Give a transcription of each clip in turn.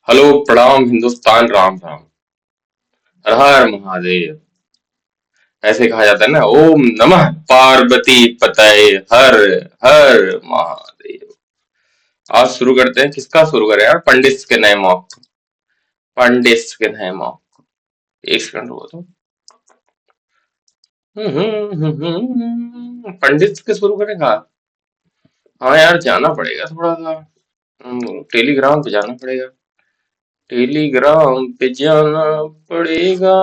Hello प्रणाम हिंदुस्तान राम राम। हर हर महादेव। ऐसे कहा जाता है ना, ओम नमः पार्वती पतये हर हर महादेव। आज शुरू करते हैं। किसका शुरू करें यार? पंडित के नए मौक। पंडित के नए मौक। एक सेकंड हुआ तो। पंडित के शुरू करेगा। हाँ यार, जाना पड़ेगा थोड़ा सा। टेलीग्राम पे जाना पड़ेगा। टेलीग्राम पे जाना पड़ेगा।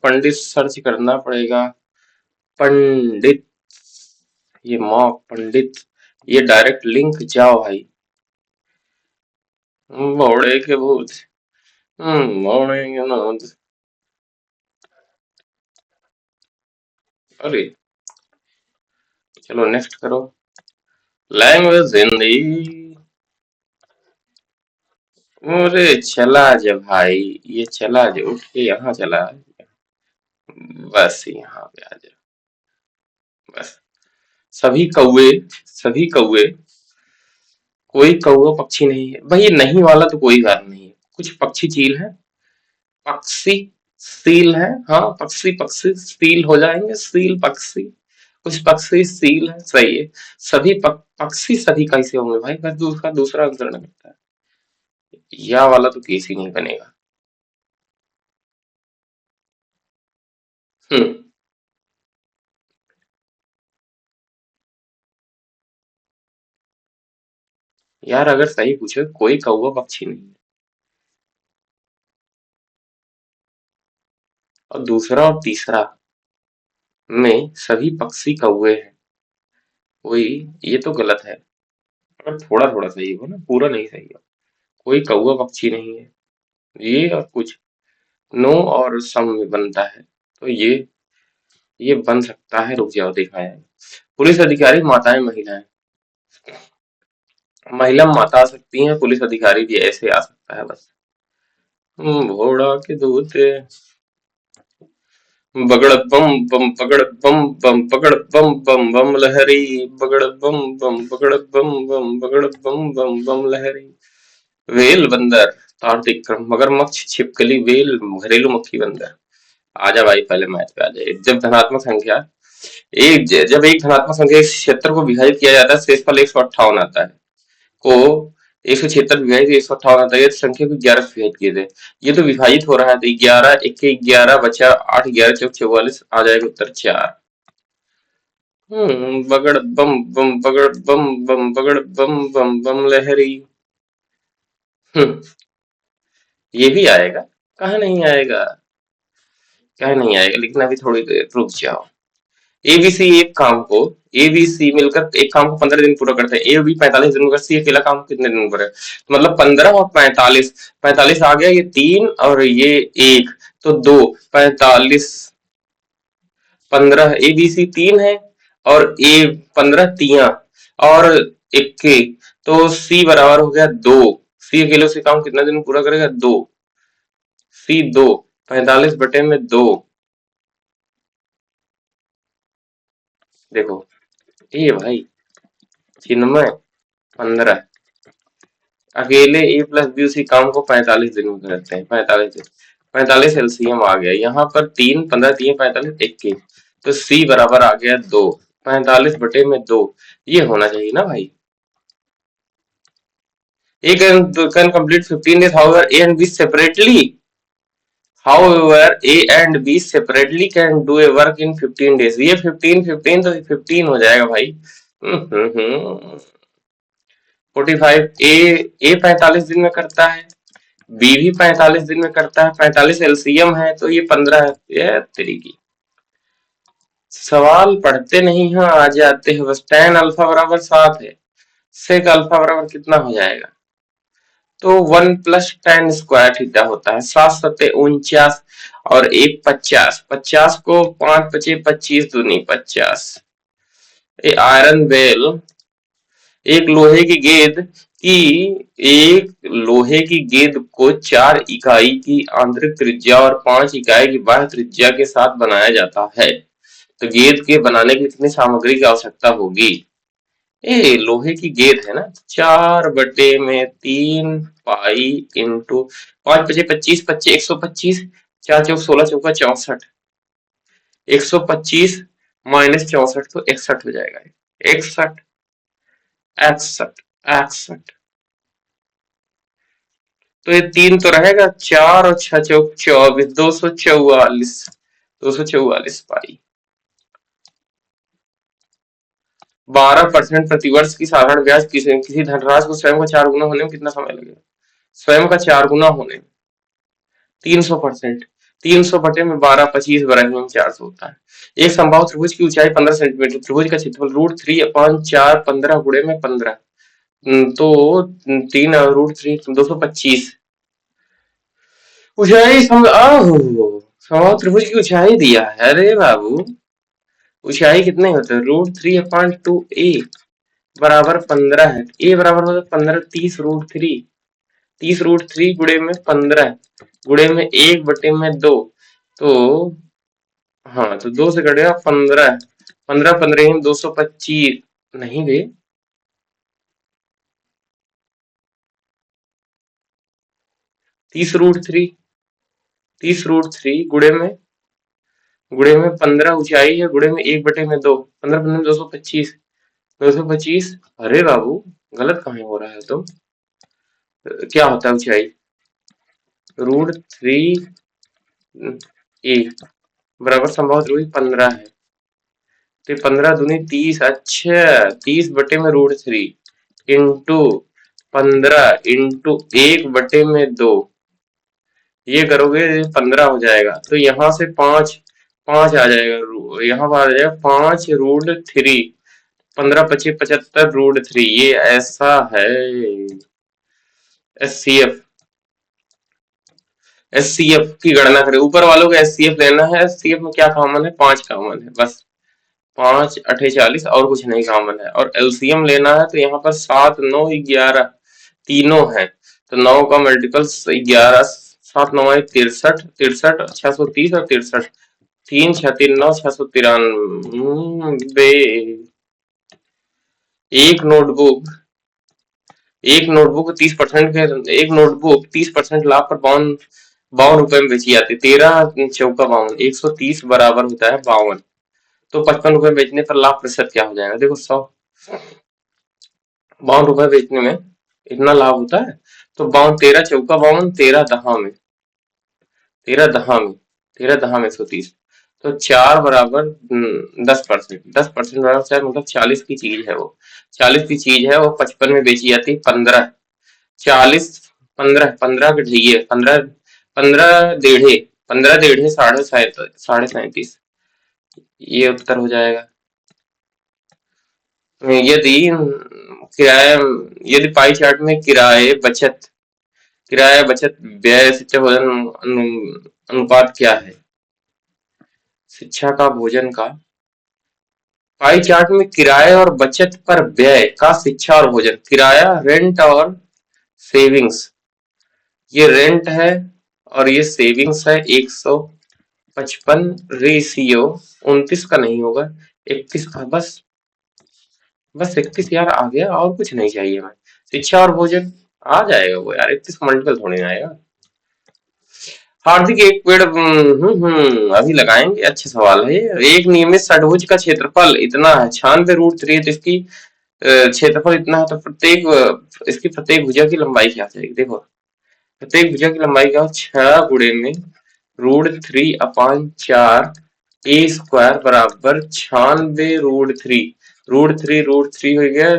पंडित सर्च करना पड़ेगा। पंडित। ये मॉक पंडित। ये डायरेक्ट लिंक जाओ भाई। भोड़े के भूत। भोड़े के नाथ। अरे चलो नेक्स्ट करो। लैंग्वेज हिंदी। अरे चला जा भाई। ये चला जा, उठ के यहाँ चला। बस यहाँ पे आ जा। बस। सभी कौवे। सभी कौवे। कोई कौवा पक्षी नहीं है भाई। ये नहीं वाला तो कोई बात नहीं है। कुछ पक्षी चील है। पक्षी। सील है। हाँ, पक्षी पक्षी सील हो जाएंगे। सील पक्षी। कुछ पक्षी सील है, सही है। सभी पक्षी सभी कैसे होंगे भाई? बस दूसरा दूसरा आंसर नहीं करता है। या वाला तो केस ही नहीं बनेगा। हम्म। यार अगर सही पूछे, कोई कौवा पक्षी नहीं है। और दूसरा और तीसरा में सभी पक्षी कौवे हैं। वही। ये तो गलत है। अगर थोड़ा थोड़ा सही हो ना, पूरा नहीं सही हो। कोई कौवा पक्षी नहीं है। ये और कुछ नो और सम में बनता है। तो ये बन सकता है। रुक जाओ, देखा है। पुलिस अधिकारी माताएं महिलाएं। महिला माता आ सकती हैं, पुलिस अधिकारी भी ऐसे आ सकता है बस। घोड़ा के दूध। बगड़ बम बम पकड़ बम बम पकड़ बम बम बम लहरी। बगड़ बम बम पकड़ बम बम पकड़ बम बम बम लहरी। वेल बंदर। तार्तिक मगरमच्छ छिपकली वेल घरेलू मक्खी बंदर। आजा भाई, पहले मैच पे आ जाए। जब धनात्मक संख्या जब एक धनात्मक संख्या इस क्षेत्र को विभाजित किया जाता है, शेषफल 158 आता है। को 176 विभाजित 158 आता है। इस संख्या को 11 से विभाजित किए थे। ये तो विभाजित हो रहा है, तो 11 इक्के 11 बचा 8, 11 चौक 44 आ जाएगा उत्तर 4। बगड़ बम बम बगड़ बम बम बगड़ बम बम बम लहरी। हम्म। ये भी आएगा। कहाँ नहीं आएगा? क्या नहीं आएगा, लेकिन अभी थोड़ी देर रुक जाओ। एबीसी एक काम को एबीसी मिलकर एक काम को 15 दिन पूरा करते हैं। ए और बी 45 दिन में करते हैं। सी अकेला काम कितने दिन में करे? तो मतलब 15 और 45। 45 आ गया, ये 3 और ये 1। तो 2। 45। 15 एबीसी 3 है। और ए 15 तिया और इक्के। तो सी बराबर हो गया 2। सी अकेले से काम कितना दिन में पूरा करेगा? 2। सी 2। 45 बटे में 2। देखो। ए भाई। चिन्मय। 15। अकेले ए प्लस बी उसी काम को 45 दिन में करते हैं। 45 दिन। 45 एलसीएम आ गया यहाँ पर। 3 15 3 45 21। तो सी बराबर आ गया 2। 45 बटे में 2। ये होना चाहिए ना भाई। ए can complete 15 days, however A and B separately. However, A and B separately can do a work in 15 days. ये 15 15 तो 15 हो जाएगा भाई। 45। ए 45 दिन में करता है। बी भी 45 दिन में करता है। 45 एलसीएम है, तो ये 15 है। ये तेरी की। सवाल पढ़ते नहीं हैं, आ जाते हैं बस। tan अल्फा बराबर 7 है। सेक अल्फा बराबर कितना हो जाएगा? तो 1 + tan² थीटा होता है। 7 × 7 = 49 और 1 50। 50 को 5 × 5 = 25 दूनी 50। ए आयरन बेल। एक लोहे की गेंद की एक लोहे की गेंद को 4 इकाई की आंतरिक त्रिज्या और 5 इकाई की बाह्य त्रिज्या के साथ बनाया जाता है। तो गेंद के बनाने के लिए कितनी सामग्री की आवश्यकता होगी? ए लोहे की गेंद है ना, 4/3 इंटू 5 × 5 = 25, 25 125, 4 × 4 = 16, 64, 125 माइनस 64 तो 61 हो जाएगा। 61, 61, 61। तो ये 3 तो रहेगा, 4 और 6 चौक 24, 244, 244 पाई। 12% प्रतिवर्ष की साधारण ब्याज किसी धनराशि को स्वयं का 4 गुना होने में कितना समय लगेगा? स्वयं का 4 गुना होने में 300%। 300/12, 25/400 होता है। एक समबाहु त्रिभुज की ऊंचाई 15 सेंटीमीटर, त्रिभुज का क्षेत्रफल √3/4 15 गुणे में 15, तो 3 √3 225। ऊंचाई समबाहु त्रिभुज की ऊंचाई दिया है, अरे बाबू ऊंचाई कितने होते हैं, √3/2 ए बराबर 15 है। ए बराबर होता है 15, 30√3, 30√3 गुणे में 15 गुणे में 1/2, तो हाँ तो 2 से कटेगा 15, 15 15 225 नहीं बे, 30√3, 30√3 गुणे में 15 ऊंचाई है, गुणे में 1/2, 15 15 225, 225। अरे बाबू गलत कहाँ हो रहा है, तो क्या होता है ऊंचाई, √3 ए बराबर संभव त्रिभुज 15 है, तो 15 दूनी 30, अच्छा 30/√3 इंटू 15 इंटू 1/2, ये करोगे 15 हो जाएगा, तो यहाँ से 5 5 आ जाएगा, यहाँ पर आ जाएगा 5√3, 15 25 75√3, ये ऐसा है। एचसीएफ, एचसीएफ की गणना करें, ऊपर वालों को एचसीएफ लेना है। एचसीएफ में क्या कॉमन है, 5 कॉमन है बस, 5 8 40 और कुछ नहीं कॉमन है। और एलसीएम लेना है तो यहाँ पर 7 9 11 तीनों है, तो 9 का मल्टीपल 11, 7 9 63, 63 630 और 63, 3 6 3 9 693 एक नोटबुक, एक नोटबुक 30% के, एक नोटबुक 30% लाभ पर 52 रुपए में बेची जाती है। 13 चौका 52, 130 बराबर होता है 52, तो 55 रुपए बेचने पर लाभ प्रतिशत क्या हो जाएगा, देखो 100, 52 रुपए बेचने में इतना लाभ होता है, तो 52, 13 चौका 52, 13 दहा में, 13 दहा में, 13 दहा में 130, तो 4 बराबर 10%, 10% बराबर 4 मतलब 40 की चीज है वो, 40 की चीज है वो 55 में बेची जाती है 15, 40 15 15 के ढाई 15, 15 डेढ़े, 15 डेढ़े 37.5, ये उत्तर हो जाएगा। यदि किराया, यदि पाई चार्ट में किराए बचत, किराया बचत व्यय शिक्षा भोजन अनुपात क्या है, शिक्षा का भोजन का, पाई चार्ट में किराए और बचत पर व्यय का शिक्षा और भोजन, किराया रेंट और सेविंग्स, ये रेंट है और ये सेविंग्स है, 155 रेशियो 29 का नहीं होगा, 31 का, बस बस 31 यार आ गया, और कुछ नहीं चाहिए हमें, शिक्षा और भोजन आ जाएगा वो यार, 31 का मल्टीपल थोड़ी ना आएगा। हार्दिक एक पेड़ अभी लगाएंगे, अच्छा सवाल है। एक नियमित षट्भुज का क्षेत्रफल इतना है, 96√3, तो इसकी क्षेत्रफल इतना है, तो प्रत्येक इसकी प्रत्येक भुजा की लंबाई क्या जाएगी, देखो प्रत्येक भुजा की लंबाई क्या हो, 6 गुणे में √3/4 ए स्क्वायर बराबर 96√3, √3 हो गया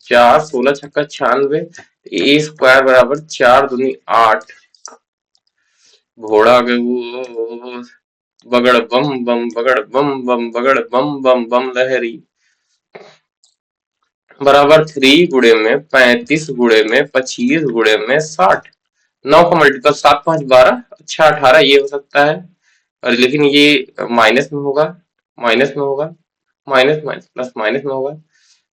4, 16 छक्का 96, ए स्क्वायर बराबर 4 दूनी 8, घोड़ा के वो बगड़ बम बम बगड़ बम बम बगड़ बम बम बम लहरी बराबर 3 गुणे में 35 गुणे में 25 गुणे में 60, 9 का मल्टीपल 7 5 12, अच्छा 18, ये हो सकता है, और लेकिन ये माइनस में होगा, माइनस में होगा, माइनस माइनस प्लस माइनस में होगा,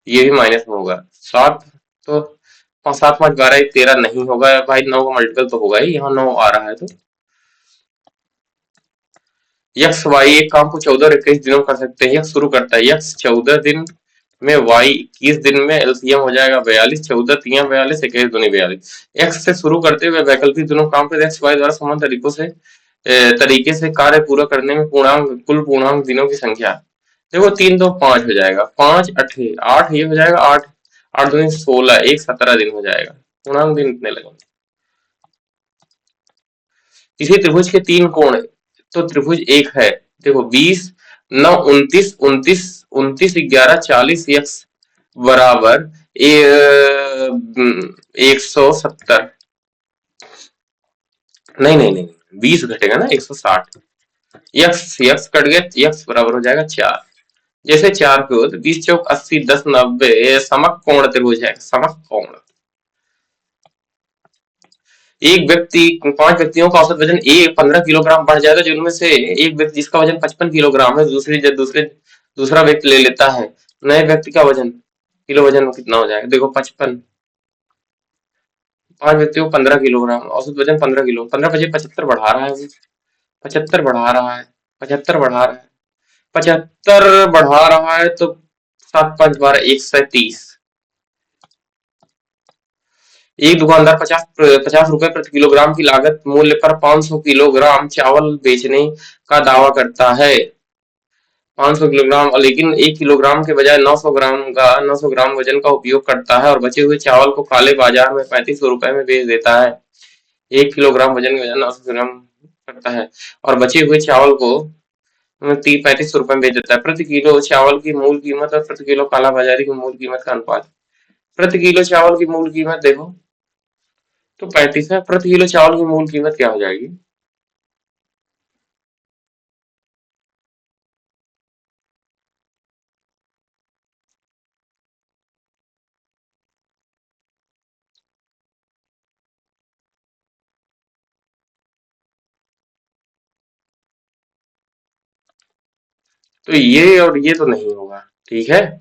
ये भी माइनस में होगा, 7 तो 7 5 12 13 नहीं होगा भाई, 9 का मल्टीपल तो होगा ही, यहाँ 9 आ रहा है, तो यक्स वाई एक काम को 14 और 21 दिनों कर सकते हैं, यक्स शुरू करता है, यक्स 14 दिन में y 21 दिन में एलसीएम हो जाएगा 42, 14 तियां 42, 21 दूनी 42। x से शुरू करते हुए वैकल्पिक दोनों काम पर x y द्वारा समान तरीके से कार्य पूरा करने में कुल पूर्णांक दिनों की संख्या। देखो 3 2 5 हो जाएगा, 5 8 8 ये हो जाएगा 8, 8 दूनी 16, 1 17 दिन हो जाएगा। पूर्णांक दिन इतने लगेंगे। किसी त्रिभुज के 3 कोण, तो त्रिभुज एक है। देखो 20 9 29 29 29 11 40 x बराबर 170। नहीं नहीं नहीं, 20 घटेगा ना 160। यक्स यक्स कट गया, यक्स बराबर हो जाएगा 4। जैसे 4 पे हो तो 20 चौक 80 10 90 समकोण त्रिभुज है, समकोण। एक व्यक्ति 5 व्यक्तियों का औसत वजन 15 किलोग्राम बढ़ जाएगा, जिनमें से एक व्यक्ति जिसका वजन 55 किलोग्राम है, दूसरा व्यक्ति ले लेता है। नए व्यक्ति का वजन किलो वजन में कितना हो जाएगा? देखो 55, 5 व्यक्तियों को 15 किलोग्राम, औसत वजन 15 किलो, 15 25 75 बढ़ा रहा है वो, 75 बढ़ा रहा है, 75 बढ़ा रहा है, 75 बढ़ा रहा है तो 7 5 12 130। एक दुकानदार 50 रुपए प्रति किलोग्राम की लागत मूल्य पर 500 किलोग्राम चावल बेचने का दावा करता है। 500 किलोग्राम, लेकिन 1 किलोग्राम के बजाय 900 ग्राम वजन का उपयोग करता है और बचे हुए चावल को काले बाजार में 3500 रुपए में बेच देता है। 1 किलोग्राम वजन के बजाय 900 ग्राम करता है और बचे हुए चावल को 3500 रुपए में बेच देता है। प्रति किलो चावल की मूल कीमत और प्रति किलो काला बाजारी की मूल कीमत का अनुपात। प्रति किलो चावल की मूल कीमत देखो तो 35 है, प्रति किलो चावल की मूल कीमत क्या हो जाएगी? तो ये और ये तो नहीं होगा, ठीक है।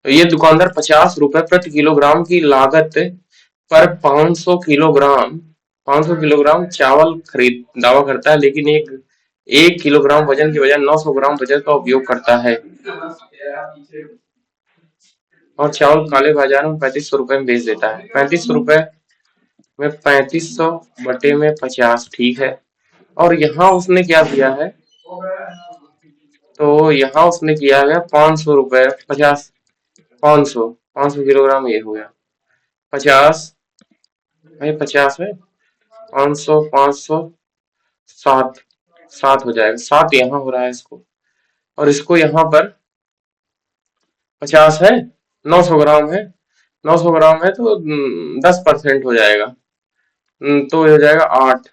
तो ये दुकानदार 50 रुपए प्रति किलोग्राम की लागत पर 500 किलोग्राम चावल खरीद दावा करता है, लेकिन एक 1 किलोग्राम वजन की बजाय 900 ग्राम वजन का उपयोग करता है और चावल काले बाजार में 3500 रुपए में बेच देता है। 3500 रुपए में 3500 बटे में 50, ठीक है। और यहाँ उसने क्या किया है, तो यहाँ उसने किया है 500 रुपए 50, 500 किलोग्राम ये हो गया 50, भाई 50 है, 500 500 7, 7 हो जाएगा, 7 यहाँ हो रहा है इसको, और इसको यहाँ पर 50 है, 900 ग्राम है, 900 ग्राम है तो 10% हो जाएगा। तो ये हो जाएगा 8,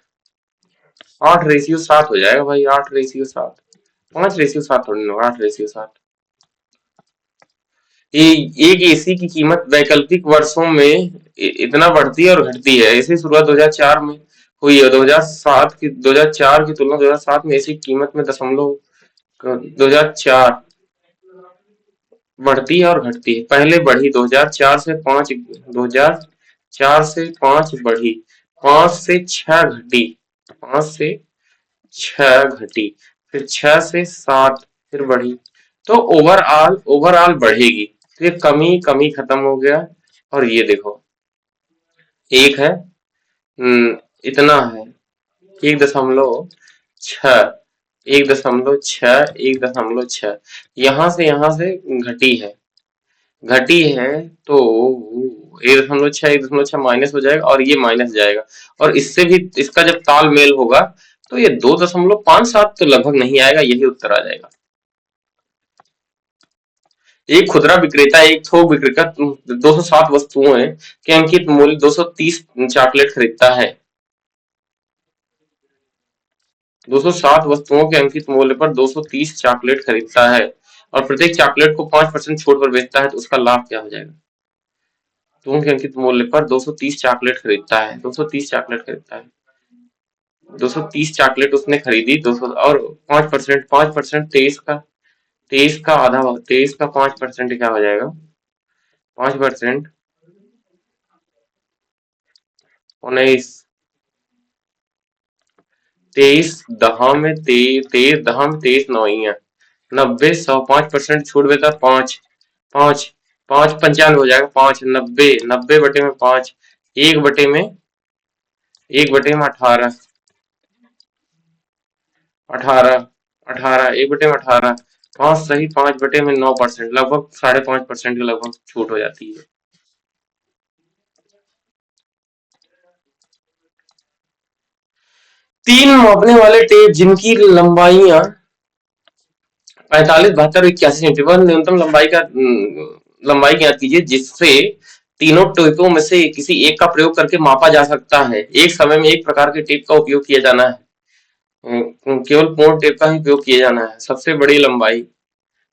8:7 हो जाएगा भाई, 8:7, 5:7 थोड़ी ना, 8:7। एक एसी की कीमत वैकल्पिक वर्षों में इतना बढ़ती है और घटती है। एसी शुरुआत 2004 में हुई है, 2004 की तुलना 2007 में एसी की कीमत में दशमलव 2004 बढ़ती है और घटती है। पहले बढ़ी 2004 से 5, 2004 से 5 बढ़ी, 5 से 6 घटी, 5 से 6 घटी, फिर 6 से 7 फिर बढ़ी। तो ओवरऑल बढ़ेगी। तो ये कमी कमी खत्म हो गया और ये देखो एक है, इतना है 1.6, 1.6, यहाँ से घटी है तो 1.6, 1.6 माइनस हो जाएगा और ये माइनस जाएगा, और इससे भी इसका जब तालमेल होगा तो ये 2.57 तो लगभग नहीं आएगा, यही उत्तर आ जाएगा। एक खुदरा विक्रेता एक थोक विक्रेता 207 वस्तुओं के अंकित मूल्य 230 चॉकलेट खरीदता है। 207 वस्तुओं के अंकित मूल्य पर 230 चॉकलेट खरीदता है और प्रत्येक चॉकलेट को 5% छूट पर बेचता है, तो उसका लाभ क्या हो जाएगा? वस्तुओं के अंकित मूल्य पर 230 चॉकलेट खरीदता है, 230 चॉकलेट खरीदता है, 230 चॉकलेट उसने खरीदी, 200 और 5%, 5% 23 का आधा, 23 का 5% क्या हो जाएगा? 5%, 19, तेईस नौ ही है। 90 100 5% छूट बेटा, पांच पांच पांच 95 हो जाएगा। पांच 90, 90 बटे में पांच, एक बटे में, एक बटे में 18, 18, 18 एक बटे में 18, पांच सही 5/9%, लगभग 5.5% के लगभग छूट हो जाती है। तीन मापने वाले टेप जिनकी लंबाइयां 45, 72, 81 सेंटीमीटर, न्यूनतम लंबाई का लंबाई ज्ञात कीजिए जिससे तीनों टेपों में से किसी एक का प्रयोग करके मापा जा सकता है। एक समय में एक प्रकार के टेप का उपयोग किया जाना है। केवल पूर्ण टेप का ही उपयोग किया जाना है। सबसे बड़ी लंबाई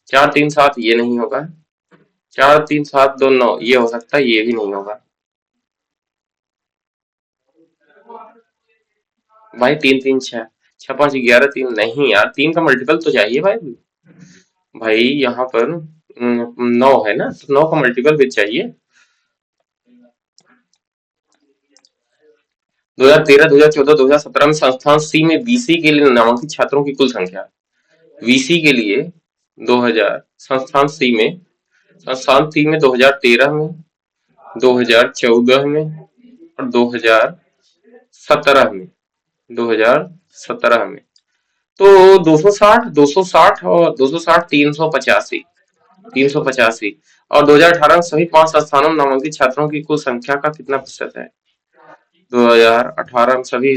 4, 3, 7 ये नहीं होगा। 4, 3, 7, 2, 9 ये हो सकता है, ये भी नहीं होगा भाई। 3, 3, 6, 6, 5, 11, 3 नहीं यार, 3 का मल्टीपल तो चाहिए भाई। भाई यहाँ पर 9 है ना, तो 9 का मल्टीपल भी चाहिए। 2013, 2014, 2017 में संस्थान सी में वीसी के लिए नामांकित छात्रों की कुल संख्या, वीसी के लिए 2000, संस्थान सी में 2013 में, 2014 में और 2017 में, 2017 में तो 260, 260 और 260, 385, 385 और 2018 में सभी 5 संस्थानों में नामांकित छात्रों की कुल संख्या का कितना प्रतिशत है? 2018 में सभी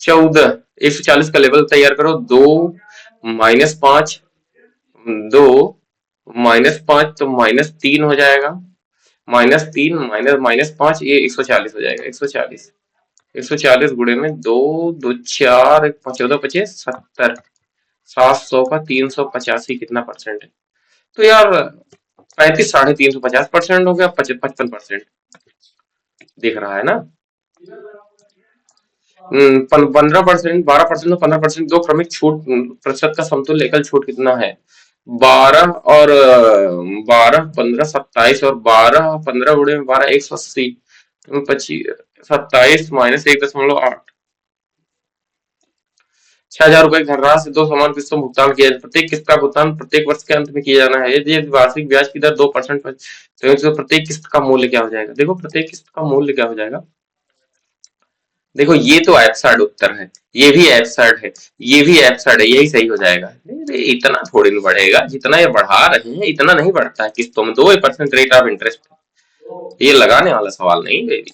14, 140 का लेवल तैयार करो। 2 - 5, 2 -5 तो -3 हो जाएगा। -3 -5 ये 140 हो जाएगा। 140, 140 गुणे में 2, 2 4, 14 25 70, 700 का 385 कितना परसेंट है? तो यार 35, 350% हो गया। 55% दिख रहा है ना। 15%, 12% और 15%, दो क्रमिक छूट प्रतिशत का समतुल्य एकल छूट कितना है? 12 और 12, 15, 27 और 12, 15 गुणे में 12, 180, 25, 27 -1.8, 6,000 रुपए की धनराशि दो समान किस्तों में भुगतान किया जाए। प्रत्येक किस्त का भुगतान प्रत्येक वर्ष के अंत में किया जाना है। यदि वार्षिक ब्याज की दर 2% पर, तो प्रत्येक किस्त का मूल्य क्या हो जाएगा? देखो प्रत्येक किस्त का मूल्य क्या हो जाएगा। देखो ये तो एब्सर्ड उत्तर है, ये भी एब्सर्ड है, ये भी एब्सर्ड है, यही सही हो जाएगा। इतना थोड़ी नहीं बढ़ेगा, जितना ये बढ़ा रहे हैं इतना नहीं बढ़ता है किस्तों में। 2% रेट ऑफ इंटरेस्ट, ये लगाने वाला सवाल नहीं बेबी।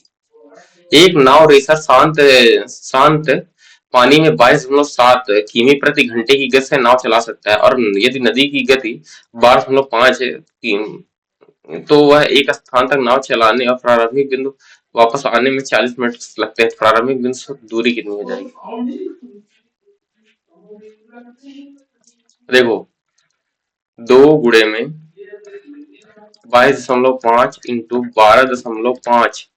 एक नाव रेसर शांत शांत पानी में 22.7 किमी प्रति घंटे की गति से नाव चला सकता है, और यदि नदी की गति 12.5 तो वह एक स्थान तक नाव चलाने और प्रारंभिक बिंदु वापस आने में 40 मिनट लगते हैं। प्रारंभिक बिंदु से दूरी कितनी हो जाएगी? देखो 2 गुणे में 22.5 इंटू 12.5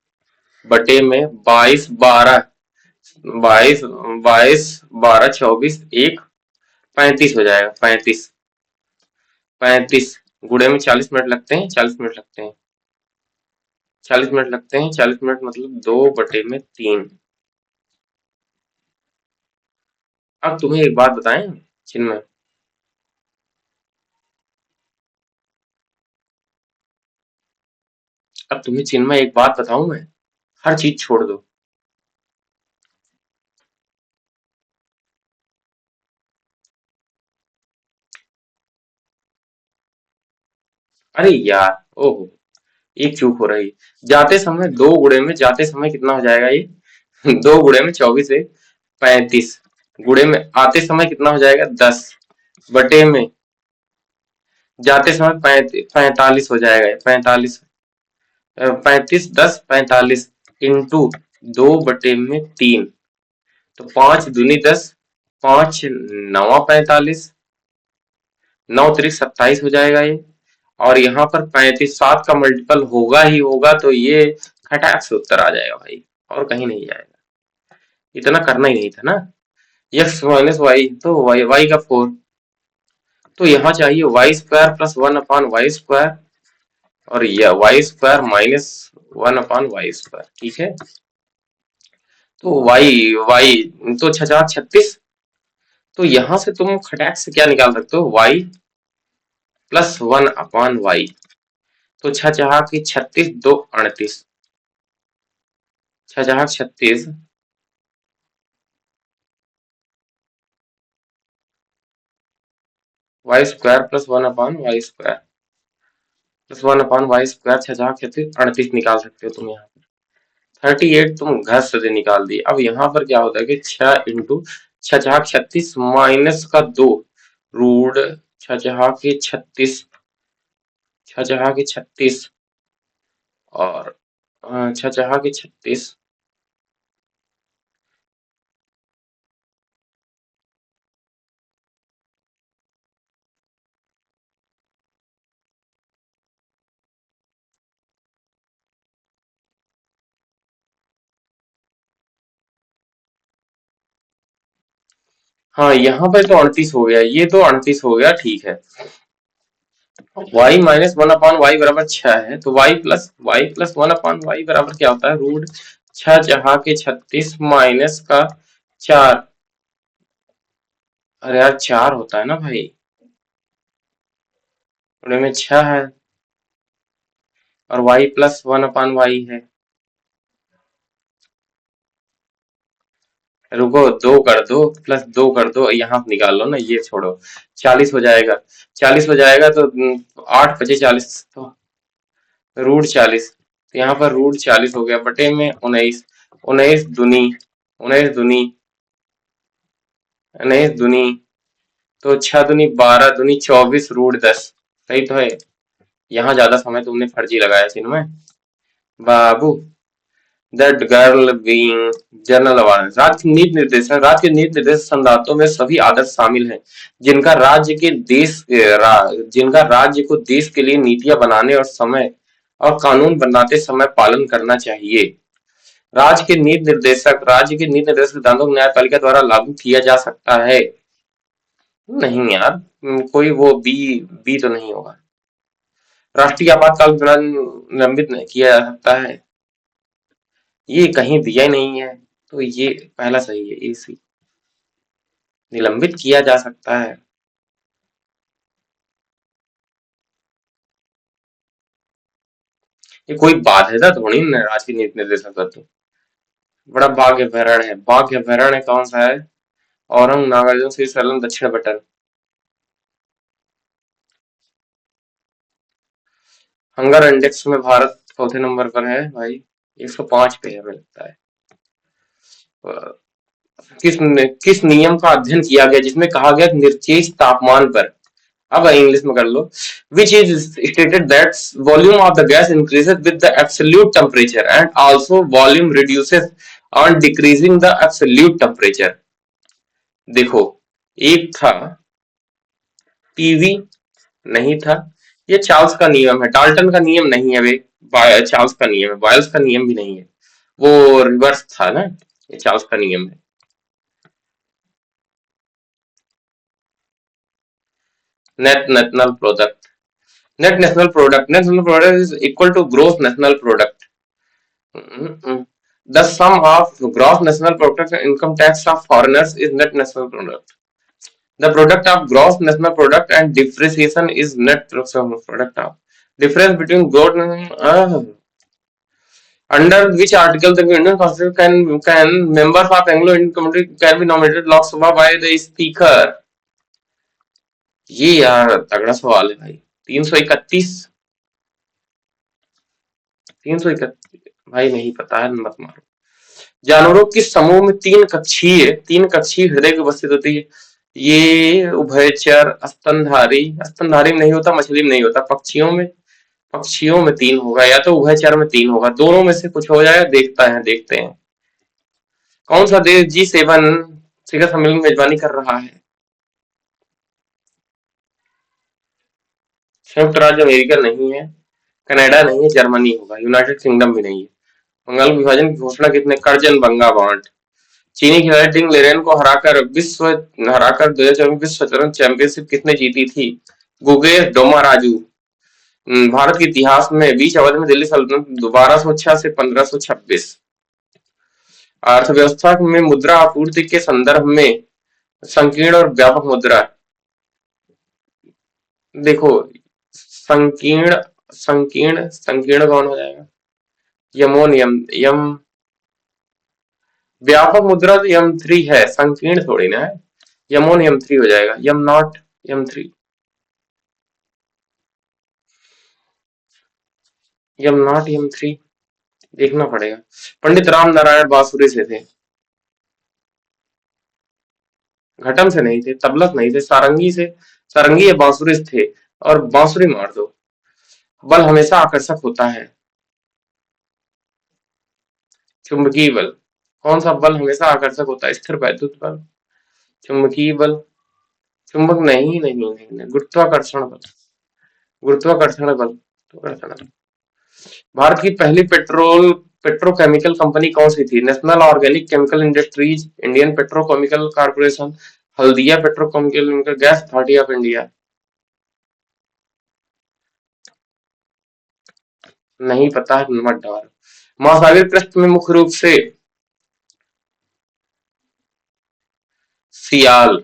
बटे में 22, 12, 24, एक 35 हो जाएगा। 35, 35 गुणे में 40 मिनट लगते हैं, 40 मिनट लगते हैं, 40 मिनट लगते हैं। 40 मिनट मतलब 2/3। अब तुम्हें एक बात बताएं चिन्मय, अब तुम्हें चिन्मय एक बात बताऊं मैं, हर चीज छोड़ दो। अरे यार, ओहो, एक चूक हो रही। जाते समय 2 गुणे में, जाते समय कितना हो जाएगा ये? 2 गुणे में 24 है 35, गुणे में आते समय कितना हो जाएगा? 10 बटे में जाते समय 45 हो जाएगा। 45, 35, 10, 45 इंटू 2/3, तो 5 दूनी 10, 5 9 45, 9 3 27 हो जाएगा ये। और यहाँ पर 35, 7 का मल्टीपल होगा ही होगा, तो ये खटाक से उत्तर आ जाएगा भाई, और कहीं नहीं जाएगा। इतना करना ही नहीं था ना। x - y तो y का 4, तो यहाँ चाहिए y² + 1/y², और यह y² - 1/y²। ठीक है। तो वाई तो 6×36। तो यहां से तुम खटैक से क्या निकाल सकते हो, y+1/y। तो 6×36 2 38। 6×36 y² + 1/y² +1/y²। 6×36 38 निकाल सकते हो तुम यहाँ। 38 तुम घस से निकाल दी। अब यहाँ पर क्या होता है कि 6 × 36 - का 2 रूट 6×36 6×36 और 6×36। हाँ यहाँ पर तो 38 हो गया, ये तो 38 हो गया, ठीक है। y-1/y = 6 है, तो y+1/y बराबर क्या होता है, रूट 6×36 - का 4। अरे यार 4 होता है ना भाई, उनमें में 6 है और y+1/y है। रुको, 2 कर दो, +2 कर दो, यहाँ से निकाल लो ना, ये छोड़ो। 40 हो जाएगा। 40 हो जाएगा तो 8×5 = 40, तो रूट 40। तो यहाँ पर रूट 40 हो गया, बटे में 19। 19 दूनी 19 दूनी 19 दूनी, तो 6 दूनी 12 दूनी 24 रूट 10। सही तो है। यहाँ ज्यादा समय तुमने फर्जी लगाया थी ना मैं बाबू। That girl being general awareness. राज्य के नीति निर्देशन संदातों में सभी आदर्श शामिल हैं जिनका जिनका राज्य को देश के लिए नीतियां बनाने और कानून बनाते समय पालन करना चाहिए। राज्य के नीति निर्देशक सिद्धांतों को न्यायपालिका द्वारा लागू किया जा सकता है। नहीं यार, कोई वो बी तो नहीं होगा। राष्ट्रीय आपातकाल के दौरान निलंबित नहीं किया जा सकता है, ये कहीं दिया ही नहीं है, तो ये पहला सही है, AC। निलंबित किया जा सकता है। ये कोई बाध्यता थोड़ी ना राष्ट्रीय नीति निर्देशक का तो। बड़ा बाघ अभयारण्य है, बाघ अभयारण्य कौन सा है, औरंग नागार्जुन श्री सैलम दक्षिण बटन। हंगर इंडेक्स में भारत चौथे नंबर पर है भाई, 105 पे है हमें लगता है। किस नियम का अध्ययन किया गया जिसमें कहा गया कि निर्देश तापमान पर, अब इंग्लिश में कर लो, which is stated that volume of the gas increases with the absolute temperature and also volume reduces on decreasing the absolute temperature। देखो, एक था PV, नहीं था, ये चार्ल्स का नियम है, डाल्टन का नियम नहीं है वे, चार्ल्स का नियम है, बॉयल्स का नियम भी नहीं है, वो रिवर्स था ना, ये चार्ल्स का नियम है। Net national product Net national product is equal to gross national product. The sum of gross national product and income tax of foreigners is net national product. The product of gross national product and depreciation is net national product of. Difference between under which article the Indian Constitution can members of Anglo-Indian community can be nominated Lok Sabha by the speaker? ये यार तगड़ा सवाल है भाई। 331 331 भाई नहीं पता है, मत मारो। जानवरों के समूह में तीन कक्षीय हृदय की उपस्थित होती है। ये उभयचर, स्तनधारी में नहीं होता, मछली में नहीं होता, पक्षियों में 3 होगा, या तो उभयचर में 3 होगा, दोनों में से कुछ हो जाएगा, देखते हैं। कौन सा देश G7 शिखर सम्मेलन में मेजबानी कर रहा है? संयुक्त राज्य अमेरिका नहीं है, कनाडा नहीं है, जर्मनी होगा, यूनाइटेड किंगडम भी नहीं है। बंगाल विभाजन की घोषणा किसने, कर्जन बंगा बांट। चीनी खिलाड़ी टिंग लेरेन को हराकर 2024 विश्व शतरंज चैंपियनशिप किसने जीती थी, गुगेश डोमाराजू। भारत के इतिहास में बीच अवधि में दिल्ली सल्तनत 1206 से 1526। अर्थव्यवस्था में मुद्रा आपूर्ति के संदर्भ में संकीर्ण और व्यापक मुद्रा। देखो, संकीर्ण संकीर्ण संकीर्ण कौन हो जाएगा? यमोनियम यम। व्यापक मुद्रा तो यम 3 है, संकीर्ण थोड़ी ना है। यमोनियम 3 हो जाएगा, यम 0 यम 3। यम 0 यम 3 देखना पड़ेगा। पंडित राम नारायण बांसुरी से थे, घटम से नहीं थे, तबलत नहीं थे, सारंगी से, सारंगी या बांसुरी से थे। और बांसुरी मार दो। बल हमेशा आकर्षक होता है। चुंबकीय बल। कौन सा बल हमेशा आकर्षक होता है? स्थिर वैद्युत बल, चुंबकीय बल। चुंबक नहीं, नहीं, नहीं, नहीं, गुरुत्वाकर्षण बल, गुरुत्वाकर्षण बल, गुरुत्वाकर्षण बल। भारत की पहली पेट्रोकेमिकल कंपनी कौन सी थी? National organic chemical industries, Indian petrochemical corporation, Haldia petrochemical, gas authority of India. नहीं पता है, मत डालो। महासागर कृष्ण में मुख्य रूप से सियाल,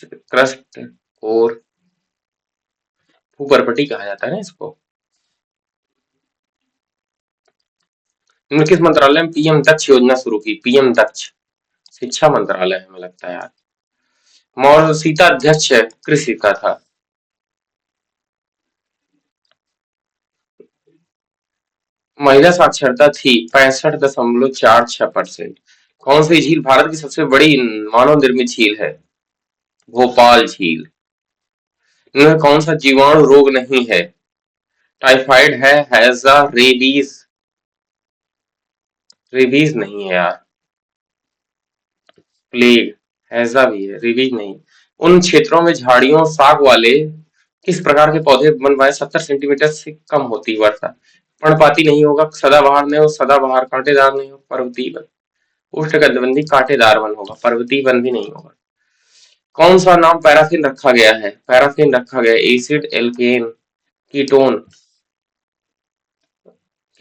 क्रस्ट, और भूपर्पटी कहा जाता है ना इसको। इनमें किस मंत्रालय में पीएम दक्ष योजना शुरू की? पीएम दक्ष शिक्षा मंत्रालय हमें लगता है यार। मौर्य सीता अध्यक्ष कृषि का था। महिला साक्षरता थी 65.46%। कौन सी झील भारत की सबसे बड़ी मानव निर्मित झील है? भोपाल झील। इनमें कौन सा जीवाणु रोग नहीं है? टाइफाइड है, हैजा, रेबीज। रेबीज नहीं है यार। प्लेग, हैजा भी है, रेबीज नहीं। उन क्षेत्रों में झाड़ियों साग वाले किस प्रकार के पौधे बनवाए 70 सेंटीमीटर से कम होती वर्षा? पर्णपाती नहीं होगा, सदाबहार नहीं हो, सदाबहार कांटेदार नहीं हो, पर्वतीय वन। उष्णकटिबंधीय कांटेदार वन होगा, पर्वतीय वन भी नहीं होगा। कौन सा नाम पैराफिन रखा गया है? पैराफिन रखा गया एसिड, एल्केन, कीटोन।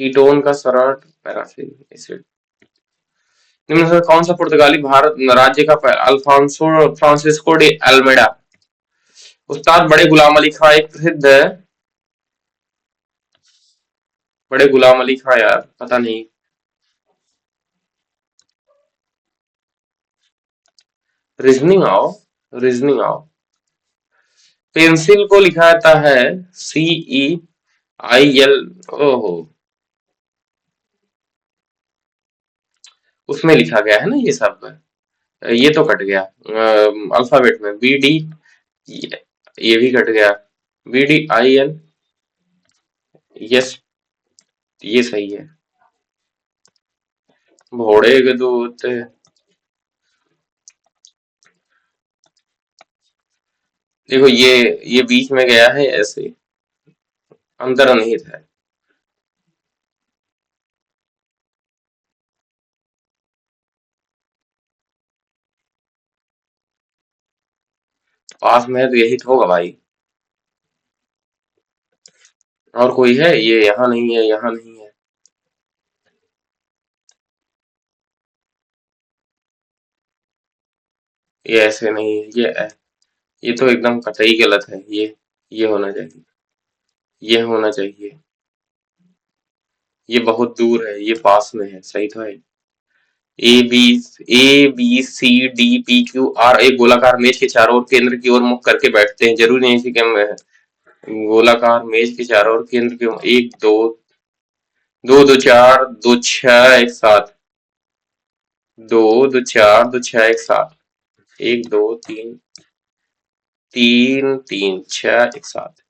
कीटोन का सरल पैराफिन एसिड। निम्न में कौन सा पुर्तगाली भारत राज्य का अल्फांसो फ्रांसिस्को डे अल्मेडा। उस्ताद बड़े गुलाम अली खां एक प्रसिद्ध है। बड़े गुलाम अली खां यार, पता नहीं। रीजनिंग आओ, रीजनिंग आओ। पेंसिल को लिखा जाता है CEIL। ओहो, उसमें लिखा गया है ना ये सब। ये तो कट गया अल्फाबेट में BD। ये भी कट गया, BDIN। यस, ये सही है। घोड़े के दूत। देखो, ये बीच में गया है ऐसे, अंतर्निहित है। पास में है तो यही तो होगा भाई। और कोई है? ये यहाँ नहीं है, यहाँ नहीं है। ये ऐसे नहीं है, ये तो एकदम कतई गलत है। ये होना चाहिए, ये होना चाहिए। ये बहुत दूर है, ये पास में है, सही तो है। ABCDPQR एक गोलाकार मेज के चारों ओर केंद्र की ओर मुख करके बैठते हैं, जरूरी नहीं इसी के में है। गोलाकार मेज के चारों ओर केंद्र की ओर, एक दो, दो दो चार, दो छह एक साथ, दो दो चार, दो छह एक साथ, एक दो तीन, तीन तीन छह एक साथ।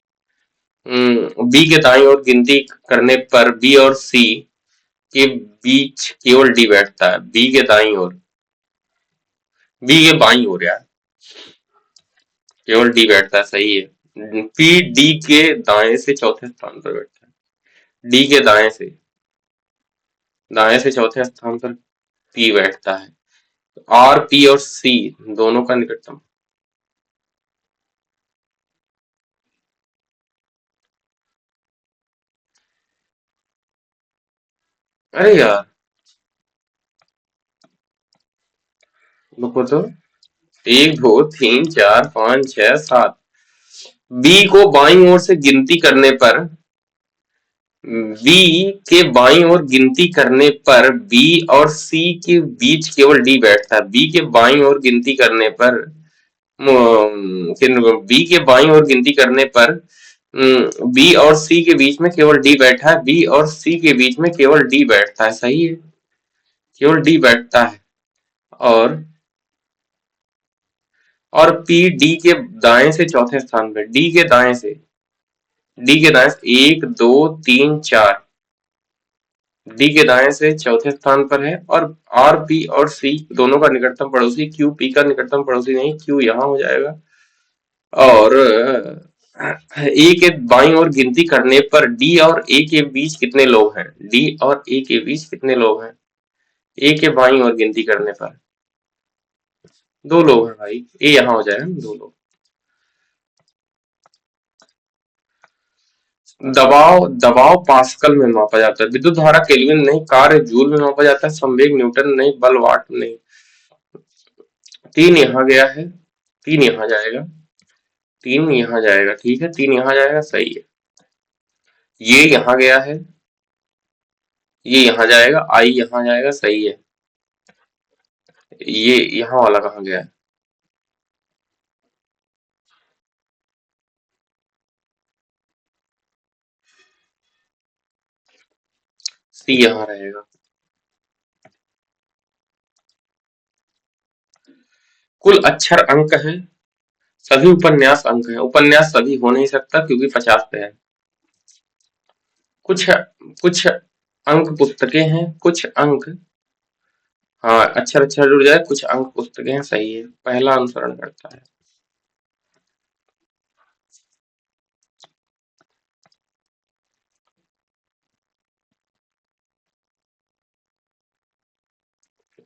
बी के दाईं ओर गिनती करने पर बी और सी के बीच केवल डी बैठता है। बी के दाईं ओर, बी के बाईं ओर यार, केवल डी बैठता है, सही है। पी डी के दाएं से चौथे स्थान पर बैठता है। डी के दाएं से चौथे स्थान पर पी बैठता है। आर, पी और सी दोनों का निकटतम। अरे यार, रुको तो, 1 2 3 4 5 6 7। बी को बाईं ओर से गिनती करने पर, बी के बाईं ओर गिनती करने पर बी और सी के बीच केवल डी बैठता है। बी के बाईं ओर गिनती करने पर, बी के बाईं ओर गिनती करने पर बी और सी के बीच में केवल डी बैठा है। बी और सी के बीच में केवल डी बैठता है, सही है, केवल डी बैठता है। और पी डी के दाएं से चौथे स्थान पे, डी के दाएं से 1 2 3 4, डी के दाएं से चौथे स्थान पर है। और आर पी और सी दोनों का निकटतम पड़ोसी, क्यू पी का निकटतम पड़ोसी नहीं, क्यू यहाँ हो जाएगा। और ए के बाईं ओर गिनती करने पर डी और ए के बीच कितने लोग हैं? डी और ए के बीच कितने लोग हैं? ए के बाईं ओर गिनती करने पर 2 लोग हैं भाई, ए यहाँ हो जाएगा ना, 2 लोग। दबाव दबाव पास्कल में मापा जाता है, विद्युत धारा केल्विन नहीं, कार्य जूल में मापा जाता है, संवेग न्यूटन नहीं, बल वाट नहीं। 3 यहाँ गया है, 3 यहाँ जाएगा, 3 यहाँ जाएगा, ठीक है, 3 यहाँ जाएगा, सही है। ये यहाँ गया है, ये यहाँ जाएगा, आई यहाँ जाएगा, सही है। ये यहाँ वाला कहाँ गया है? सी यहाँ रहेगा। कुल अक्षर अंक है, सभी उपन्यास अंक है। उपन्यास सभी हो नहीं सकता क्योंकि 50 पे है। कुछ कुछ अंक पुस्तकें हैं, कुछ अंक, हाँ, अक्षर अक्षर जुड़ जाए, कुछ अंक पुस्तकें हैं, सही है, पहला अनुसरण करता है।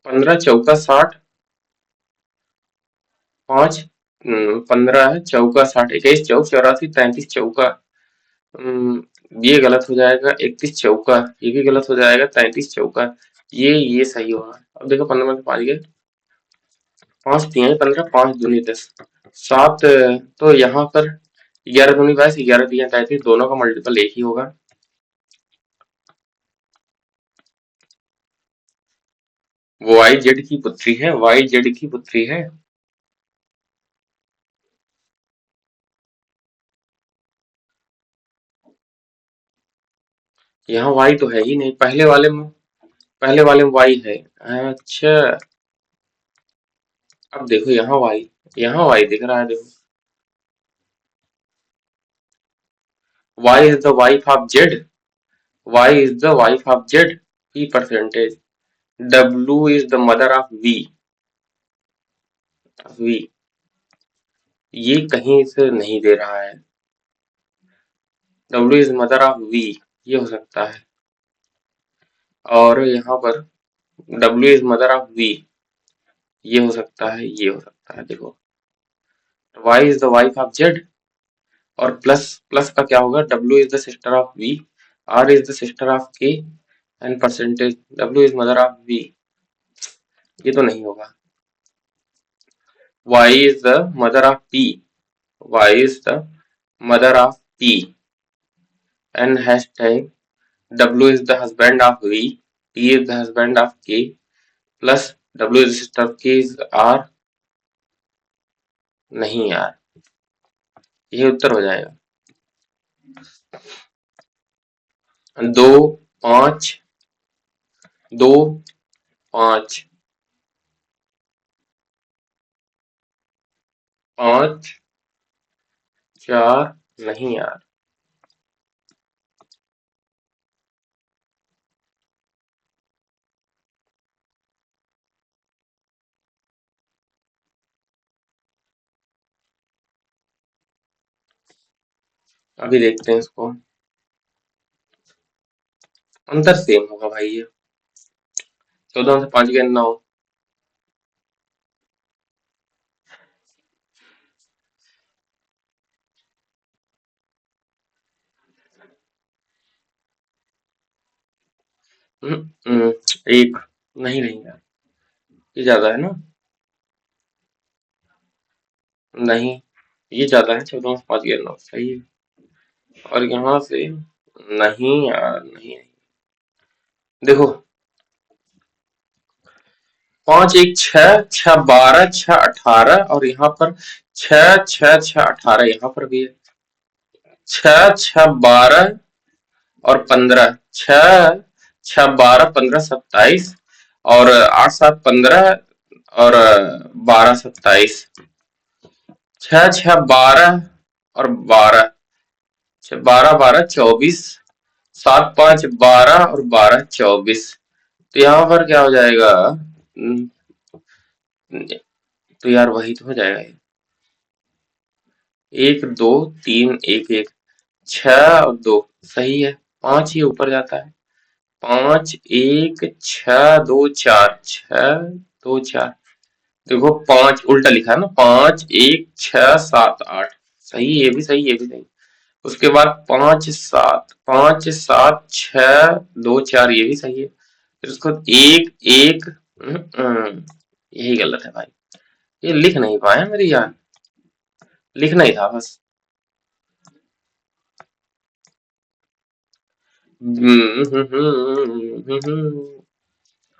15 चौका 60, 5, 15 है, चौका 60, 21 चौक 84, 33 चौका, ये गलत हो जाएगा, 31 चौका, ये भी गलत हो जाएगा, 33 चौका, ये सही होगा। अब देखो 15 में 5 गए, 5 तिहाई 15, 5 दूनी 10, 7, तो यहाँ पर 11 दूनी 22, 11 तिहाई 33, दोनों का मल्टीपल एक ही होगा। वो वाई जेड की पुत्री है, वाई जेड की पुत्री है। यहाँ वाई तो है ही नहीं, पहले वाले में वाई है। अच्छा, अब देखो यहाँ वाई दिख रहा है, देखो, Y is the wife of Z, Y is the wife of Z, P percentage, W is the mother of V, ये कहीं से नहीं दे रहा है। W is mother of V, ये हो सकता है। और यहाँ पर W is mother of V, ये हो सकता है, ये हो सकता है। देखो, Y is the wife of Z, और प्लस प्लस का क्या होगा? W is the sister of V, R is the sister of K, and percentage W is mother of V, ये तो नहीं होगा। Y is the mother of P, Y is the mother of P, and hashtag W is the husband of V, T is the husband of K, plus W is sister of K is R, नहीं यार, ये उत्तर हो जाएगा। 2 5, 2 5, 5 4, नहीं यार, अभी देखते हैं इसको। अंतर सेम होगा भाई, ये 14 से 5 गए 9। एक, नहीं नहीं यार, ये ज्यादा है ना। नहीं, ये ज्यादा है, 14 में 5 गया 9, सही है। और यहाँ से नहीं यार, नहीं। देखो, 5 1 6, 6 12, 6 18, और यहाँ पर 6 6 6 18, यहाँ पर भी है 6 6 12 और 15, 6 6 12 15 27, और 8 7 15, और 12 27, 6 6 12 और 12, 12 12 24, 7 5 12 और 12 24। तो यहाँ पर क्या हो जाएगा? तो यार वही तो हो जाएगा ये। 1 2 3 1 1, 6 और 2, सही है। 5 ही ऊपर जाता है। 5 1 6 2 4, 6 2 4। देखो 5 उल्टा लिखा है ना, 5 1 6 7 8, सही, ये भी सही, ये भी सही। उसके बाद 5 7 5 7 6 2 4, ये भी सही है। फिर उसको 1 1, यही गलत है भाई। ये लिख नहीं पाया मेरी जान, लिखना ही था बस।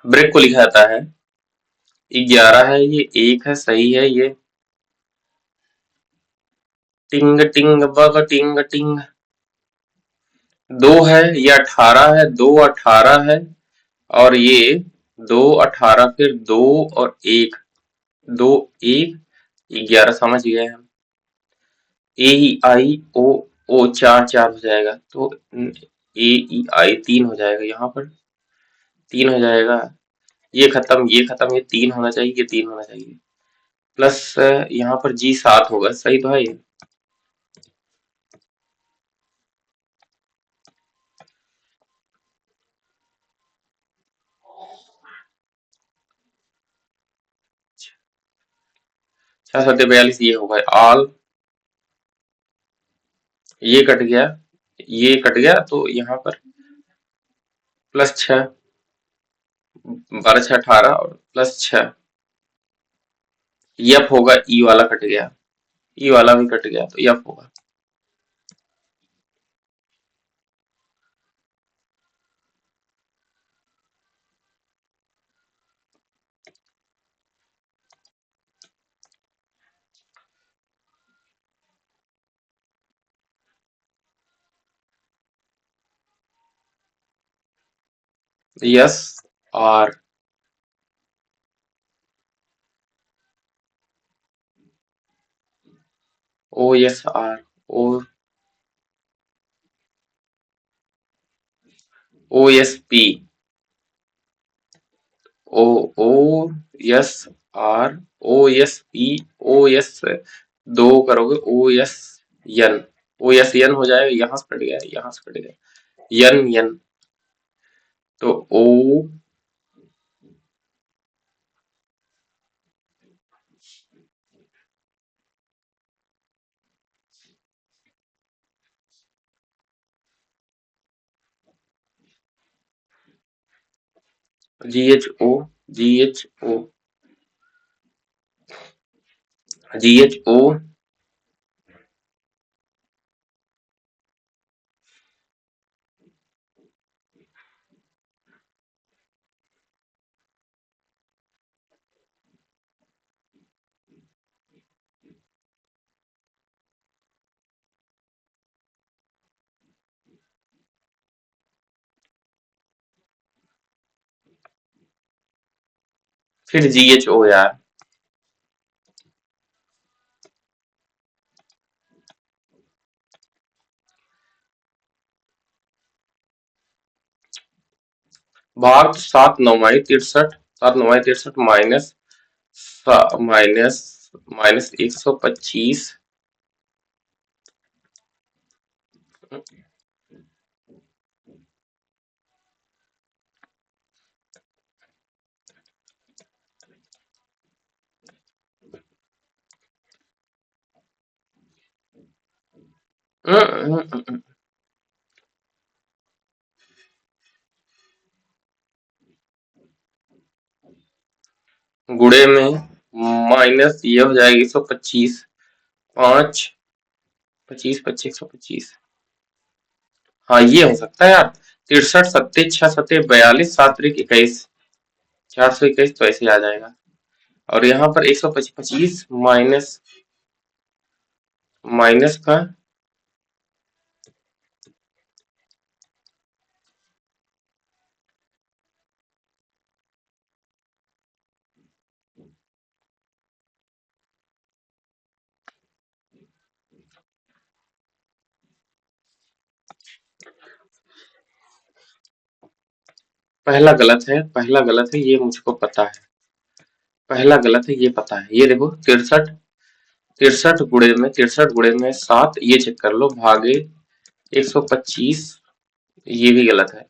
ब्रेक को लिखा जाता है 11 है, ये 1 है, सही है ये। टिंग टिंग बग टिंग टिंग। 2 है, ये 18 है, 2 18 है, और ये 2 18, फिर 2 और 1, 2 1 11, समझ गए हम। ए ई आई ओ, ओ 4 4 हो जाएगा, तो ए ई आई 3 हो जाएगा, यहाँ पर 3 हो जाएगा। ये खत्म, ये खत्म, ये 3 होना चाहिए, ये 3 होना चाहिए। प्लस यहाँ पर जी 7 होगा, सही तो है ये। छह सत्ते 42, ये होगा ऑल। ये कट गया, ये कट गया, तो यहाँ पर प्लस 6, 12 6 18, और प्लस 6। यफ होगा, ई वाला कट गया, ई वाला भी कट गया, तो यफ होगा। S R, O S R, O, O S P, O, O S R, O S P, O S, दो करोगे ओ एस यन, ओ एस यन हो जाएगा, यहाँ से कट गया, यहाँ से कट गया, यन यन। तो O G H O, G H O, G H O, फिर जी एच ओ यार। भाग 7 9 63, 7 9 63 माइनस, माइनस, माइनस 125। गुणे में माइनस ये हो जाएगी 125, 5 25 25 125। हाँ ये हो सकता है यार। 63 सत्ते 6 सत्ते 42 7 त्रिक 21 421 तो ऐसे आ जाएगा। और यहाँ पर 125 माइनस माइनस का पहला गलत है ये मुझको पता है। पहला गलत है ये पता है। ये देखो 63 63 गुणे में 7 ये चेक कर लो भागे 125 ये भी गलत है।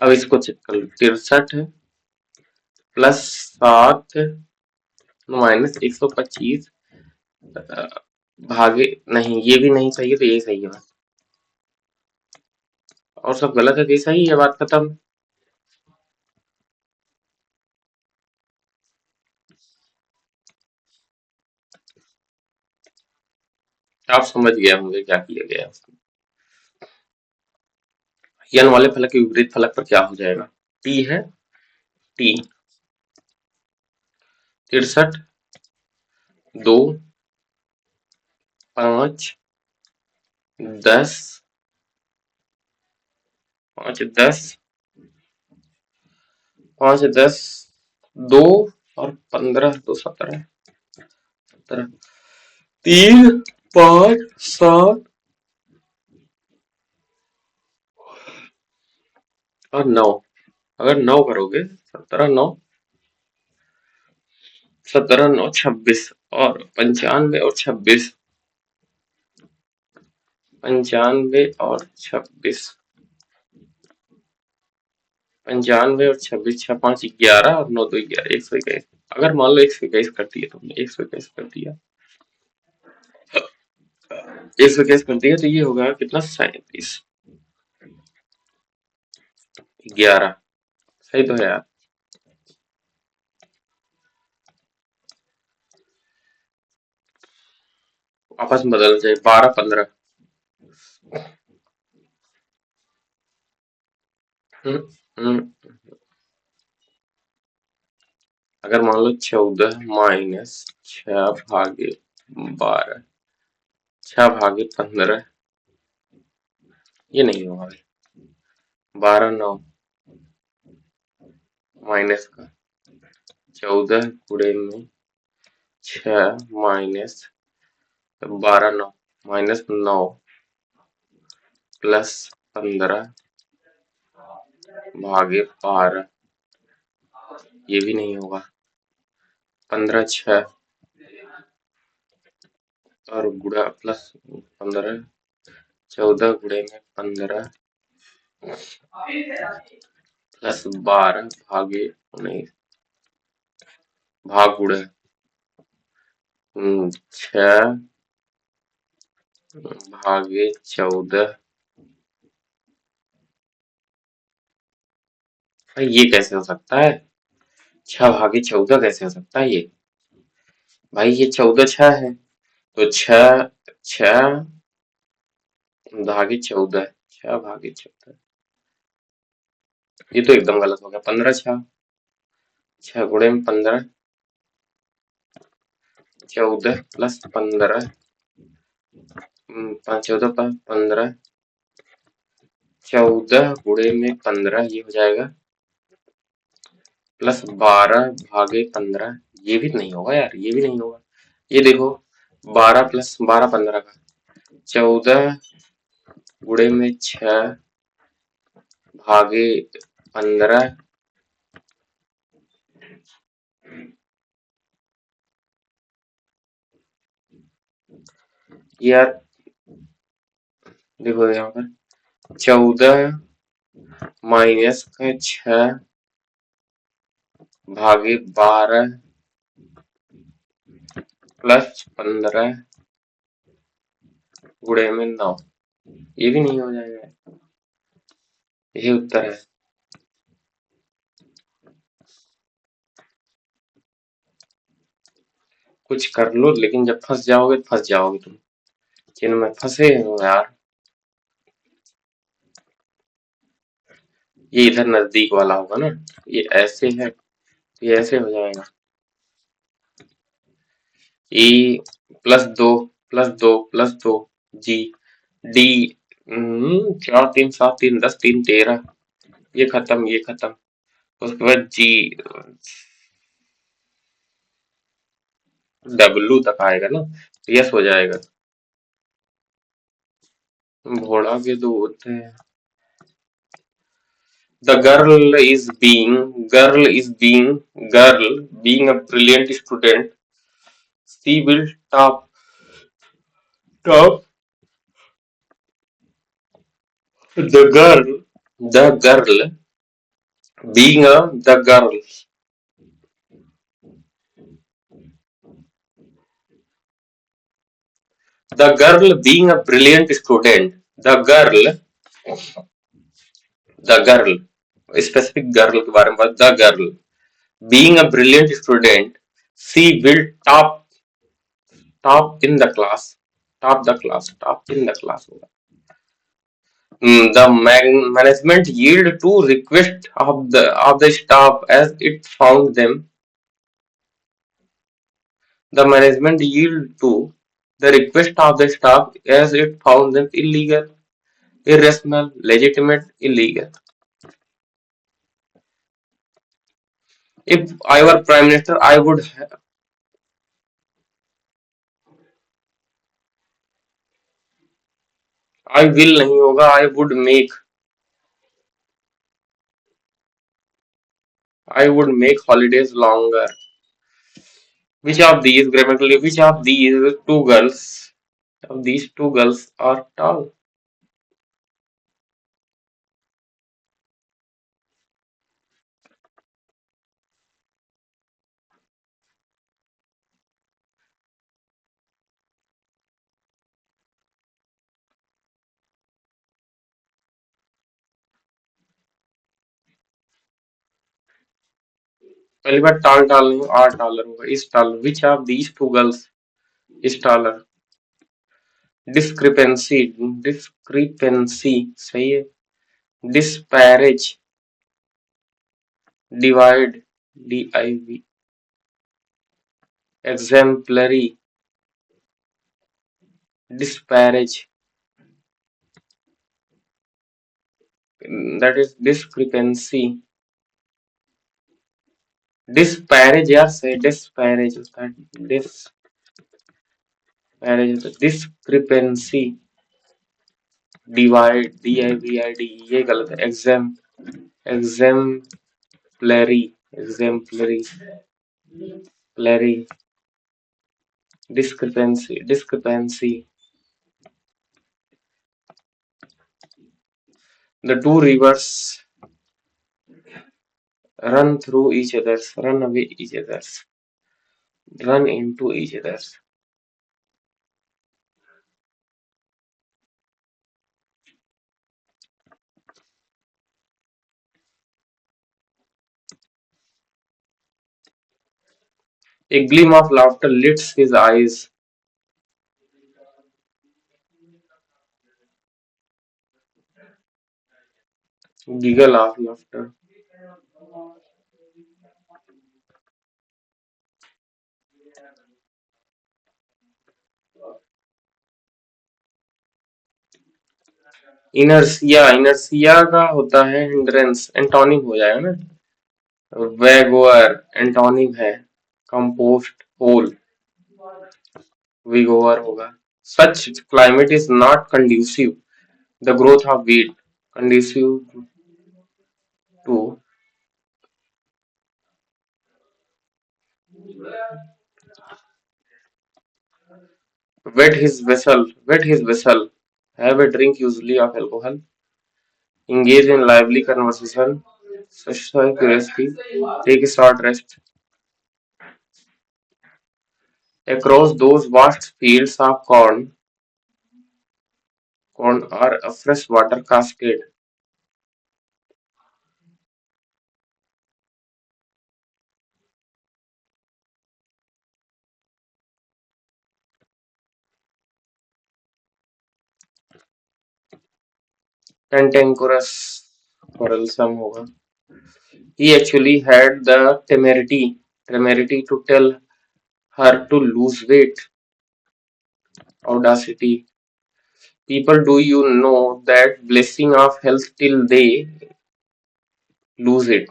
अब इसको चेक कर लो 63 प्लस 7 माइनस 125 भागे नहीं ये भी नहीं सही है तो ये सही है बस। और सब गलत है तो ये सही है बात खत्म। आप समझ गया होंगे क्या किया गया है उसमें। यन वाले फलक के विपरीत फलक पर क्या हो जाएगा। टी है टी 63 2 5 10 5 10 5 10 2 और 15 2 17 17 3 5 7 और 9। अगर 9 करोगे 17 9 26 और 95 और 26 95 और 26 95 और 26 6 5 11 और 9 2 11 121। अगर मान लो 121 कर दिया तुमने 121 कर दिया 121 कर दिया तो ये होगा कितना 37 11 सही तो है यार। आपस में बदलना चाहिए 12 15। हम्म, हम्म। अगर मान लो 14 माइनस 6 भागे 12 6 भागे 15 ये नहीं होगा भाई। 12 9 माइनस का 14 गुणे में 6 माइनस 12 9 माइनस 9 प्लस 15 भागे 12 ये भी नहीं होगा। 15 6 और गुणा प्लस 15 14 गुणे में 15 प्लस 12 भागे 19 भाग गुणे 6 भागे 14। भाई ये कैसे हो सकता है। 6 भागे 14 कैसे हो सकता है ये। भाई ये 14 6 है तो 6 6 भागे 14 6 भागे 14 ये तो एकदम गलत हो गया। 15 6 6 गुणे में 15 14 प्लस 15 14 पर 15 14 गुणे में 15 ये हो जाएगा प्लस 12 भागे 15 ये भी नहीं होगा यार ये भी नहीं होगा। ये देखो 12 प्लस 12 15 का 14 गुणे में 6 भागे 15 यार देखो यहाँ पर 14 माइनस का 6 भागे 12 प्लस 15 गुणे में 9 ये भी नहीं हो जाएगा। यही उत्तर है। कुछ कर लो, लेकिन जब फंस जाओगे तो फंस जाओगे तुम। जिन में फंसे हो यार। ये इधर नजदीक वाला होगा ना। ये ऐसे है तो ये ऐसे हो जाएगा। ई +2 +2 +2 जी डी। 4 3 7 3 10 3 13। ये खत्म, ये खत्म। उसके बाद जी। डब्लू तक आएगा ना तो यस हो जाएगा। घोड़ा के दो होते हैं। The girl being a brilliant student, she will top the girl being a the girl being a brilliant student, the girl specific girl के बारे में बात। The girl being a brilliant student, she will top in the class, top in the class होगा। The management yield to request of the staff as it found them. The management yield to the request of the staff as it found them illegal, irrational, legitimate, illegal. If I were prime minister, I will नहीं होगा, I would make holidays longer. Which of these two girls are tall? पहली बार टाल टाल नहीं, are taller होगा, इस taller. Which of these two girls is taller? Discrepancy, discrepancy सही है। Disparage, divide, DIV। Exemplary, disparage, that is discrepancy. Disparage यार से डिस्पैरेज होता है। डिस्क्रिपेंसी, डिवाइड, DIVID, ये गलत है। एग्जाम्पलरी, एग्जाम्पलरी, प्लरी, discrepancy. The two rivers run through each other's, run away each other's, run into each other's. A gleam of laughter lifts his eyes. Giggle of laughter. Inertia, inertia का होता है hindrance, antonym हो जाएगा ना। वैगोअर antonym है। Compost whole, विगोअर होगा। Such climate is not conducive the growth of wheat, conducive to wet his vessel, have a drink usually of alcohol, engage in lively conversation, satisfy curiosity, take a short rest. Across those vast fields of corn are a freshwater cascade. कैंटेंकुरस quarrelsome होगा। He actually had the temerity to tell her to lose weight. Audacity. People, do you know that blessing of health till they lose it?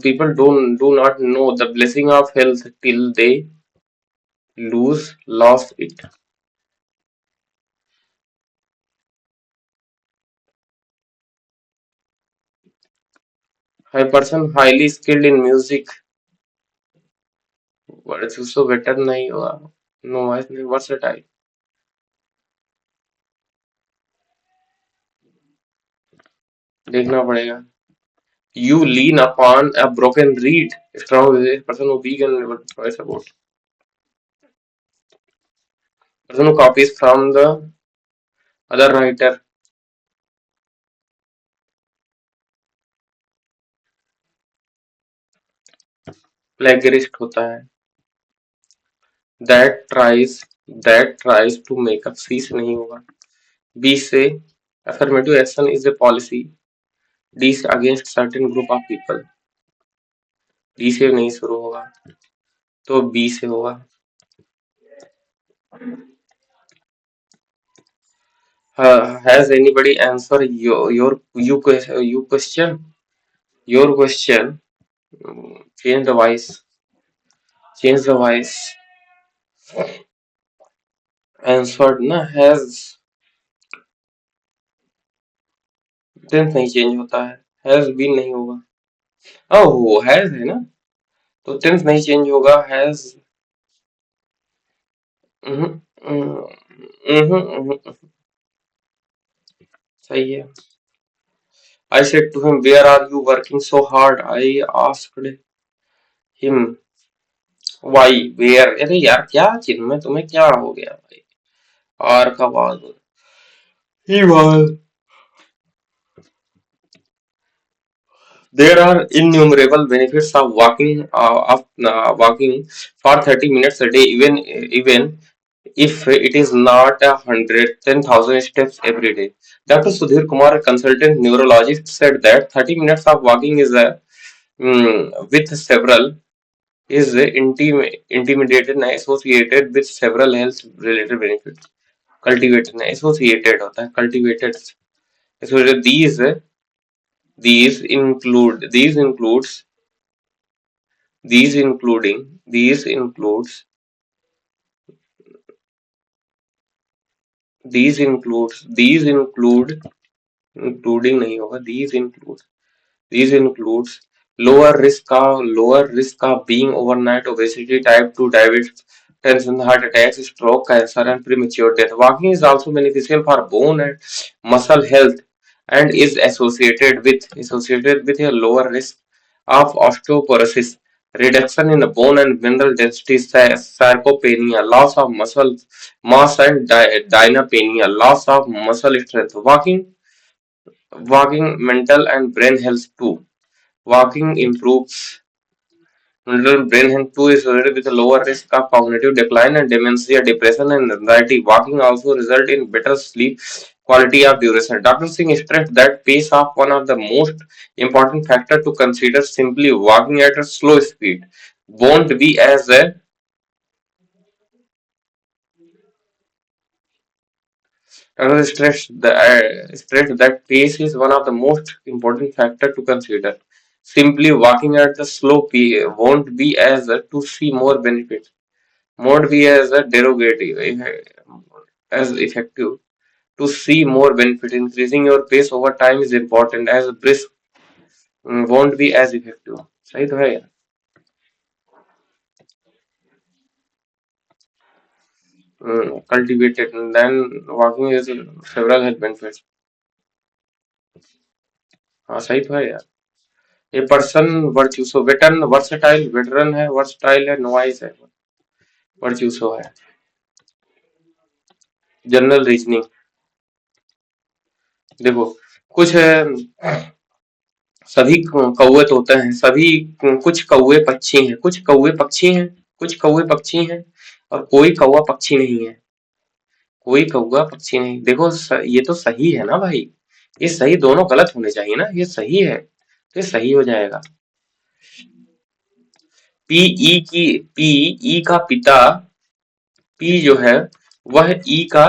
People do not know the blessing of health till they lost it. A person highly skilled in music, उसको better नहीं हुआ, no vice नहीं, versatile, देखना पड़ेगा। You lean upon a broken reed, strong is a person who weak and never tries support, person who copies from the other writer, plagiarist होता है, that tries to make up, C से नहीं होगा, B से affirmative action is a policy, D से against certain group of people, D से नहीं शुरू होगा तो B से होगा। Has anybody answer you question? Your question. Change the voice. Change the voice. Answered ना has, टेंस नहीं चेंज होता है, हैज बीन नहीं होगा। ओह हैज है ना, तो टेंस नहीं चेंज होगा, हैज। सही है। I said to him, where are you working so hard? I asked him, why, where? अरे यार क्या चिन्ह में तुम्हें क्या हो गया भाई, आर का बाद he was, there are innumerable benefits of walking for 30 minutes a day, even if it is not 110,000 steps every day. Dr. Sudhir Kumar, a consultant neurologist, said that 30 minutes of walking is with several is intimidated and associated with several health related benefits. Cultivated associated होता है, cultivated associated. These include including नहीं होगा, these includes lower risk of being overnight, obesity, type 2 diabetes, tension, heart attacks, stroke, cancer, and premature death. Walking is also beneficial for bone and muscle health and is associated with a lower risk of osteoporosis, reduction in bone and mineral density, sarcopenia, loss of muscle mass, and dynapenia, loss of muscle strength. Walking mental and brain health too. Walking improves mental brain health too, is associated with a lower risk of cognitive decline and dementia, depression, and anxiety. Walking also results in better sleep quality of duration. Dr. Singh stressed that pace of one of the most important factor to consider. Simply walking at a slow speed won't be as a stressed that pace is one of the most important factor to consider. Simply walking at the slow pace won't be as a to see more benefits. Won't be as a derogative as effective to see more benefit. Increasing your pace over time is important as brisk won't be as effective. सही तो है यार। Cultivated and then walking is several health benefits. हाँ सही तो है यार। A person वर्च्यूसो, veteran है, वर्सटाइल है, नॉइस है, वर्च्यूसो है। जनरल रीजनिंग देखो, कुछ सभी कौवे तोते हैं, कुछ कौवे पक्षी हैं, कुछ कौवे पक्षी हैं और कोई कौवा पक्षी नहीं है। कोई कौवा पक्षी नहीं। देखो ये तो सही है ना भाई। ये सही, दोनों गलत होने चाहिए ना, ये सही है तो ये सही हो जाएगा। पी ई की पी ई का पिता, पी जो है वह ई का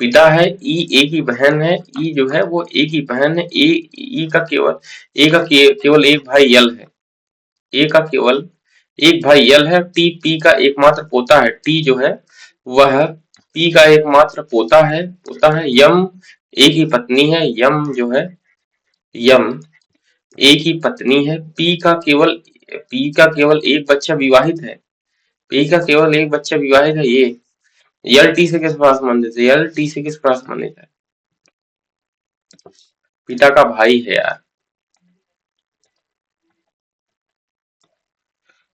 पिता है, ई ए की बहन है, ई जो है वो ए की बहन है, ए ई का केवल ए का केवल एक भाई यल है। ए का केवल एक भाई यल है। टी पी का एकमात्र पोता है। टी जो है वह पी का एकमात्र पोता है। यम ए की पत्नी है। यम जो है, यम ए की पत्नी है। पी का केवल एक बच्चा विवाहित है। पी का केवल एक बच्चा विवाहित है। ये यल टी से किस पास संबंधित है? यल टी से किस पास संबंधित है? पिता का भाई है यार।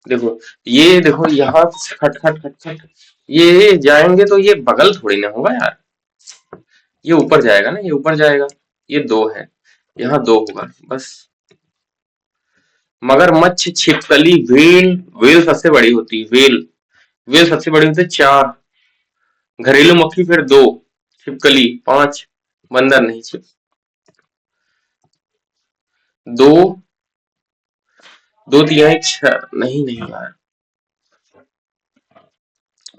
देखो, ये देखो यहाँ खट खट खट खट, ये जाएंगे तो ये बगल थोड़ी ना होगा यार। ये ऊपर जाएगा ना, ये ऊपर जाएगा। ये दो है, यहाँ दो होगा बस। मगरमच्छ, छिपकली, व्हेल। व्हेल सबसे बड़ी होती है, व्हेल। व्हेल सबसे बड़ी होती है, चार। घरेलू मक्खी फिर दो। छिपकली पांच। बंदर नहीं, छिप दो। दो तिहाई छह, नहीं नहीं यार।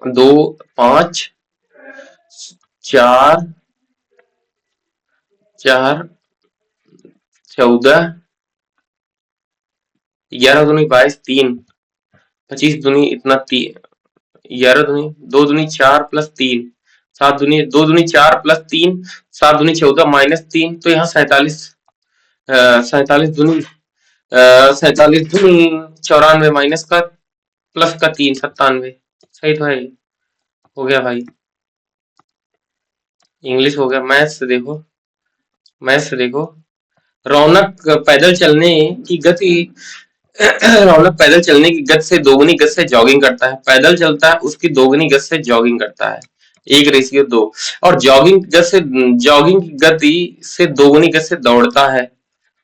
दो, पांच, चार, चार, 14, 11 दूनी 22, तीन, 25 दूनी इतना, तीन, 11 दूनी, दो दूनी चार प्लस तीन, सात दूनी, दो दूनी चार प्लस तीन, सात दूनी 14 माइनस तीन, तो यहाँ 47। 47 दूनी 47 दूनी 94 माइनस का प्लस का तीन, 97। सही तो है। हो गया भाई। इंग्लिश हो गया। मैथ्स से देखो, मैथ्स से देखो। रौनक पैदल चलने की गति रौनक पैदल चलने की गति से दोगुनी गति से जॉगिंग करता है। पैदल चलता है, उसकी दोगुनी गति से जॉगिंग करता है। 1:2। और जॉगिंग की गति से दोगुनी गति से दौड़ता है।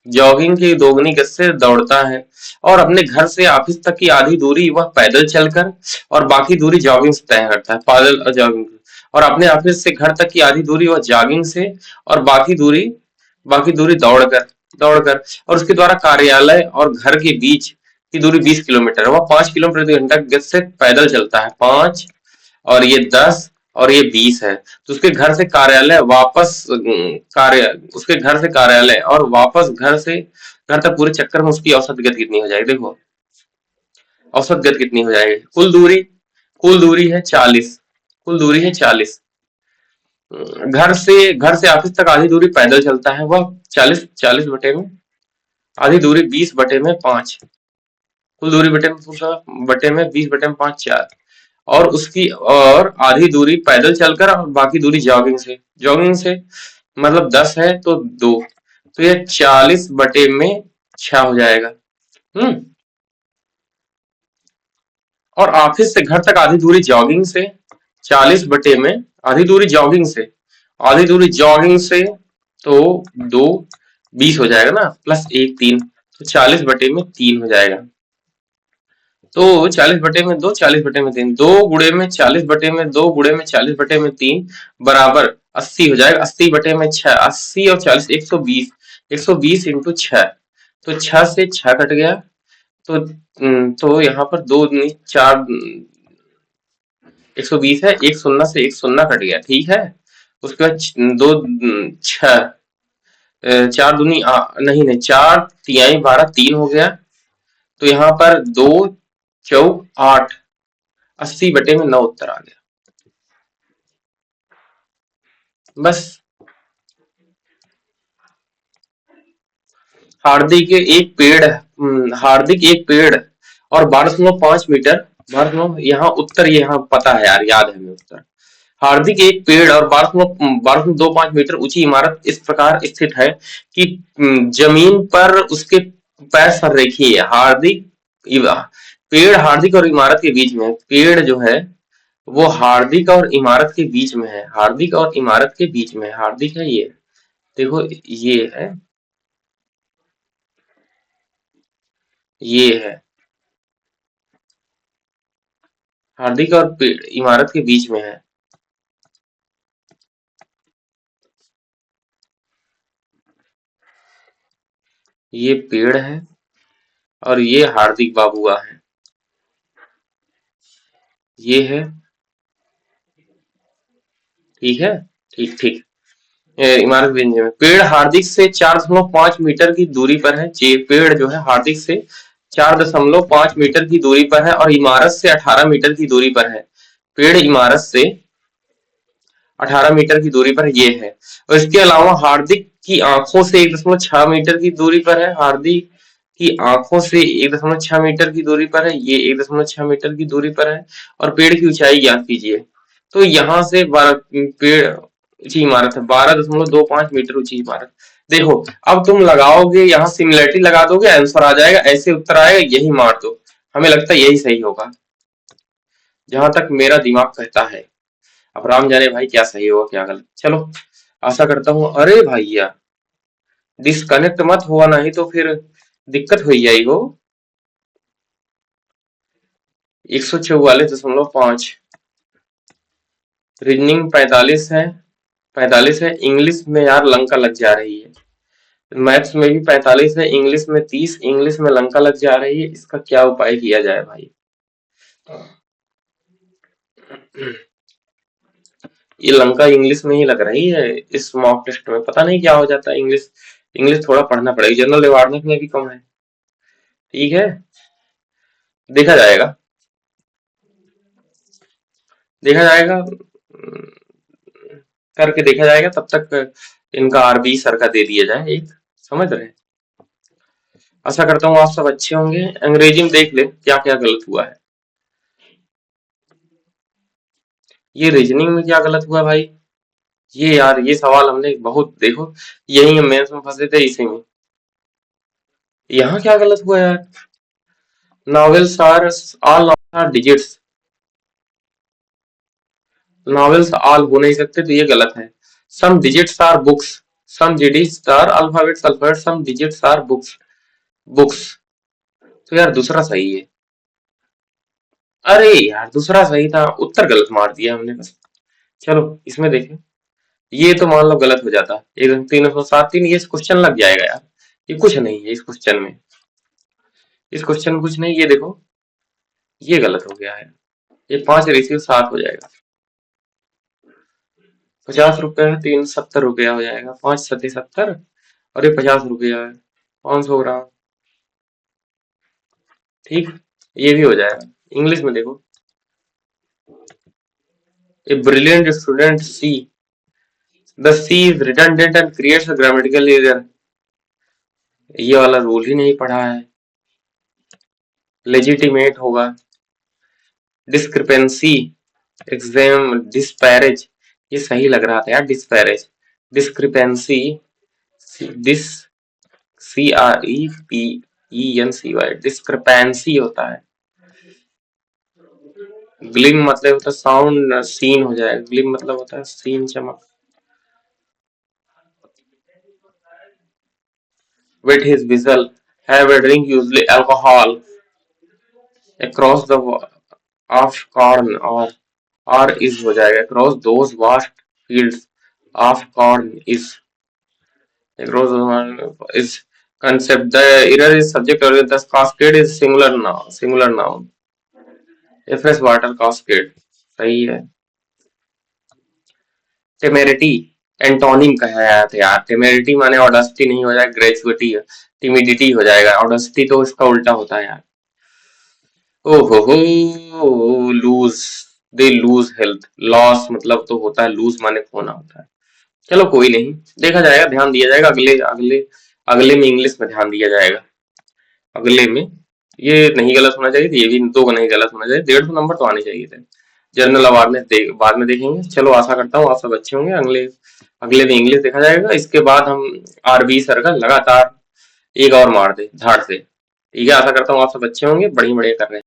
जॉगिंग की दोगुनी गति से दौड़ता है। और अपने घर से ऑफिस तक की आधी दूरी वह पैदल चलकर और बाकी दूरी जॉगिंग से तय करता है। पैदल और जॉगिंग। और अपने ऑफिस से घर तक की आधी दूरी वह जॉगिंग से और बाकी दूरी दौड़कर। और उसके द्वारा कार्यालय और घर के बीच की दूरी 20 किलोमीटर है। वह 5 किलोमीटर प्रति घंटा की गति से पैदल चलता है। 5 और ये 10 और ये 20 है। तो उसके घर से कार्यालय वापस कार्य उसके घर से कार्यालय और वापस घर तक पूरे चक्कर में उसकी औसत गति कितनी हो जाएगी? देखो, औसत गति कितनी हो जाएगी? कुल दूरी है 40। कुल दूरी है 40। घर से ऑफिस तक आधी दूरी पैदल चलता है वह। 40 बटे में आधी दूरी 20 बटे में 5। कुल दूरी बटे में 20 बटे में 5, 4। और उसकी और आधी दूरी पैदल चलकर और बाकी दूरी जॉगिंग से मतलब 10 है तो 2। तो ये 40 बटे में 6 हो जाएगा। हम्म। और ऑफिस से घर तक आधी दूरी जॉगिंग से, 40 बटे में आधी दूरी जॉगिंग से, आधी दूरी जॉगिंग से तो 2, 20 हो जाएगा ना, प्लस एक 3। तो 40 बटे में 3 हो जाएगा। तो 40 बटे में 2, 40 बटे में 3, 2 गुणे में 40 बटे में 2 गुणे में 40 बटे में 3 बराबर 80 हो जाएगा। 80 बटे में 6, 80 और 40, 120। 120 इंटू 6, तो 6 से 6 कट गया। तो यहाँ पर दो दूनी चार, 120 है। एक शून्य से एक शून्य कट गया, ठीक है। उसके बाद दो, छह, चार दूनी नहीं नहीं, चार तिहाई 12, 3 हो गया। तो यहाँ पर 2 चौक 8, 80 बटे में 9 उत्तर आ गया। बस। हार्दिक एक पेड़ और 12.5 मीटर, 12, यहाँ उत्तर, ये यहाँ पता है यार, याद है हमें उत्तर। हार्दिक एक पेड़ और 12.25 मीटर ऊंची इमारत इस प्रकार स्थित है कि जमीन पर उसके पैर संरेखीय है। पेड़ हार्दिक और इमारत के बीच में, पेड़ जो है वो हार्दिक और इमारत के बीच में है। हार्दिक और इमारत के बीच में हार्दिक है ये। देखो, ये है, ये है हार्दिक और इमारत के बीच में है। ये पेड़ है और ये हार्दिक बाबुआ है। ये है, ठीक है, ठीक ठीक। इमारत रेंज में पेड़ हार्दिक से 4.5 मीटर की दूरी पर है। पेड़ जो है हार्दिक से 4.5 मीटर की दूरी पर है और इमारत से 18 मीटर की दूरी पर है। पेड़ इमारत से 18 मीटर की दूरी पर ये है। और इसके अलावा हार्दिक की आंखों से 1.6 मीटर की दूरी पर है। हार्दिक की आंखों से 1.6 मीटर की दूरी पर है। ये 1.6 मीटर की दूरी पर है। और पेड़ की ऊंचाई ज्ञात कीजिए। तो यहाँ से पेड़ ऊंची इमारत है 12.25 मीटर ऊंची इमारत। देखो, अब तुम लगाओगे यहाँ सिमिलरिटी लगा दोगे, आंसर आ जाएगा, ऐसे उत्तर आएगा, यही मार दो। हमें लगता है यही सही होगा, जहां तक मेरा दिमाग कहता है। अब राम जाने भाई क्या सही होगा क्या गलत। चलो, आशा करता हूँ। अरे भैया, डिस्कनेक्ट मत हुआ, नहीं तो फिर दिक्कत हो जाएगी वो। 144.5। रीजनिंग 45 है। 45 है। इंग्लिश में यार लंका लग जा रही है। मैथ्स में भी 45 है। इंग्लिश में 30। इंग्लिश में लंका लग जा रही है। इसका क्या उपाय किया जाए भाई। ये लंका इंग्लिश में ही लग रही है। इस मॉक टेस्ट में पता नहीं क्या हो जाता है। इंग्लिश इंग्लिश थोड़ा पढ़ना पड़ेगा। जनरल अवेयरनेस में भी कम है। ठीक है, देखा जाएगा, देखा जाएगा, करके देखा जाएगा। तब तक इनका आरबी सर का दे दिया जाए एक, समझ रहे हैं। आशा करता हूँ आप सब अच्छे होंगे। अंग्रेजी में देख ले क्या क्या गलत हुआ है। ये रीजनिंग में क्या गलत हुआ भाई। ये यार, ये सवाल हमने बहुत, देखो यही हम मेंस में फंसे थे इसी में। यहाँ क्या गलत हुआ यार। Novels are all are digits. Novels all हो नहीं सकते, तो ये गलत है। Some digits are books. Some digits are alphabets. Alphabet some digits are books. Books. तो यार दूसरा सही है। अरे यार, दूसरा सही था, उत्तर गलत मार दिया हमने बस। चलो इसमें देखें। ये तो मान लो गलत हो जाता। 307 3, ये क्वेश्चन लग जाएगा यार। ये कुछ नहीं है इस क्वेश्चन में। इस क्वेश्चन में कुछ नहीं। ये देखो, ये गलत हो गया है। ये 5 रेशियो 7 हो जाएगा। 50 रुपए है, 370 रुपया हो जाएगा। 5 सत्ते 70 और ये 50 रुपया है, 500 ग्राम। ठीक, ये भी हो जाएगा। इंग्लिश में देखो, a brilliant student see the see is redundant and creates a grammatical error. ये वाला रूल ही नहीं पढ़ा है। लेजिटिमेट होगा। डिस्क्रिपेंसी, एग्जाम, डिस्पैरेज, ये सही लग रहा था यार, disparage. Discrepancy, dis CREPENCY, discrepancy होता है। ग्लिम मतलब होता है साउंड, सीन हो जाएगा। ग्लिम मतलब होता है सीन, चमक। With his vigil have a drink usually alcohol across the of corn, और is हो जाएगा across those vast fields of corn is across is concept. The error is subject or the cascade is singular noun, singular noun. A fresh water cascade सही है। Temerity antonym कहा था यार। Temerity माने ऑडेस्टी नहीं हो जाएगा, ग्रेचुइटी, टिमिडिटी हो जाएगा। ऑडेस्टी तो इसका उल्टा होता है यार। ओहो हो, lose, they lose health. Loss मतलब तो होता है, लूज माने खोना होता है। चलो कोई नहीं, देखा जाएगा, ध्यान दिया जाएगा। अगले अगले अगले में इंग्लिश में ध्यान दिया जाएगा। अगले में ये नहीं गलत होना चाहिए, ये भी दो नहीं गलत होना चाहिए। 150 नंबर तो आने चाहिए थे। जनरल अवेयरनेस बाद में देखेंगे। चलो आशा करता हूँ आप सब अच्छे होंगे। अगले अगले में इंग्लिश देखा जाएगा। इसके बाद हम आरबी सर का लगातार एक और मार दे झाड़ से। ठीक है, आशा करता हूँ आप सब अच्छे होंगे, बढ़िया बढ़िया कर रहे हैं।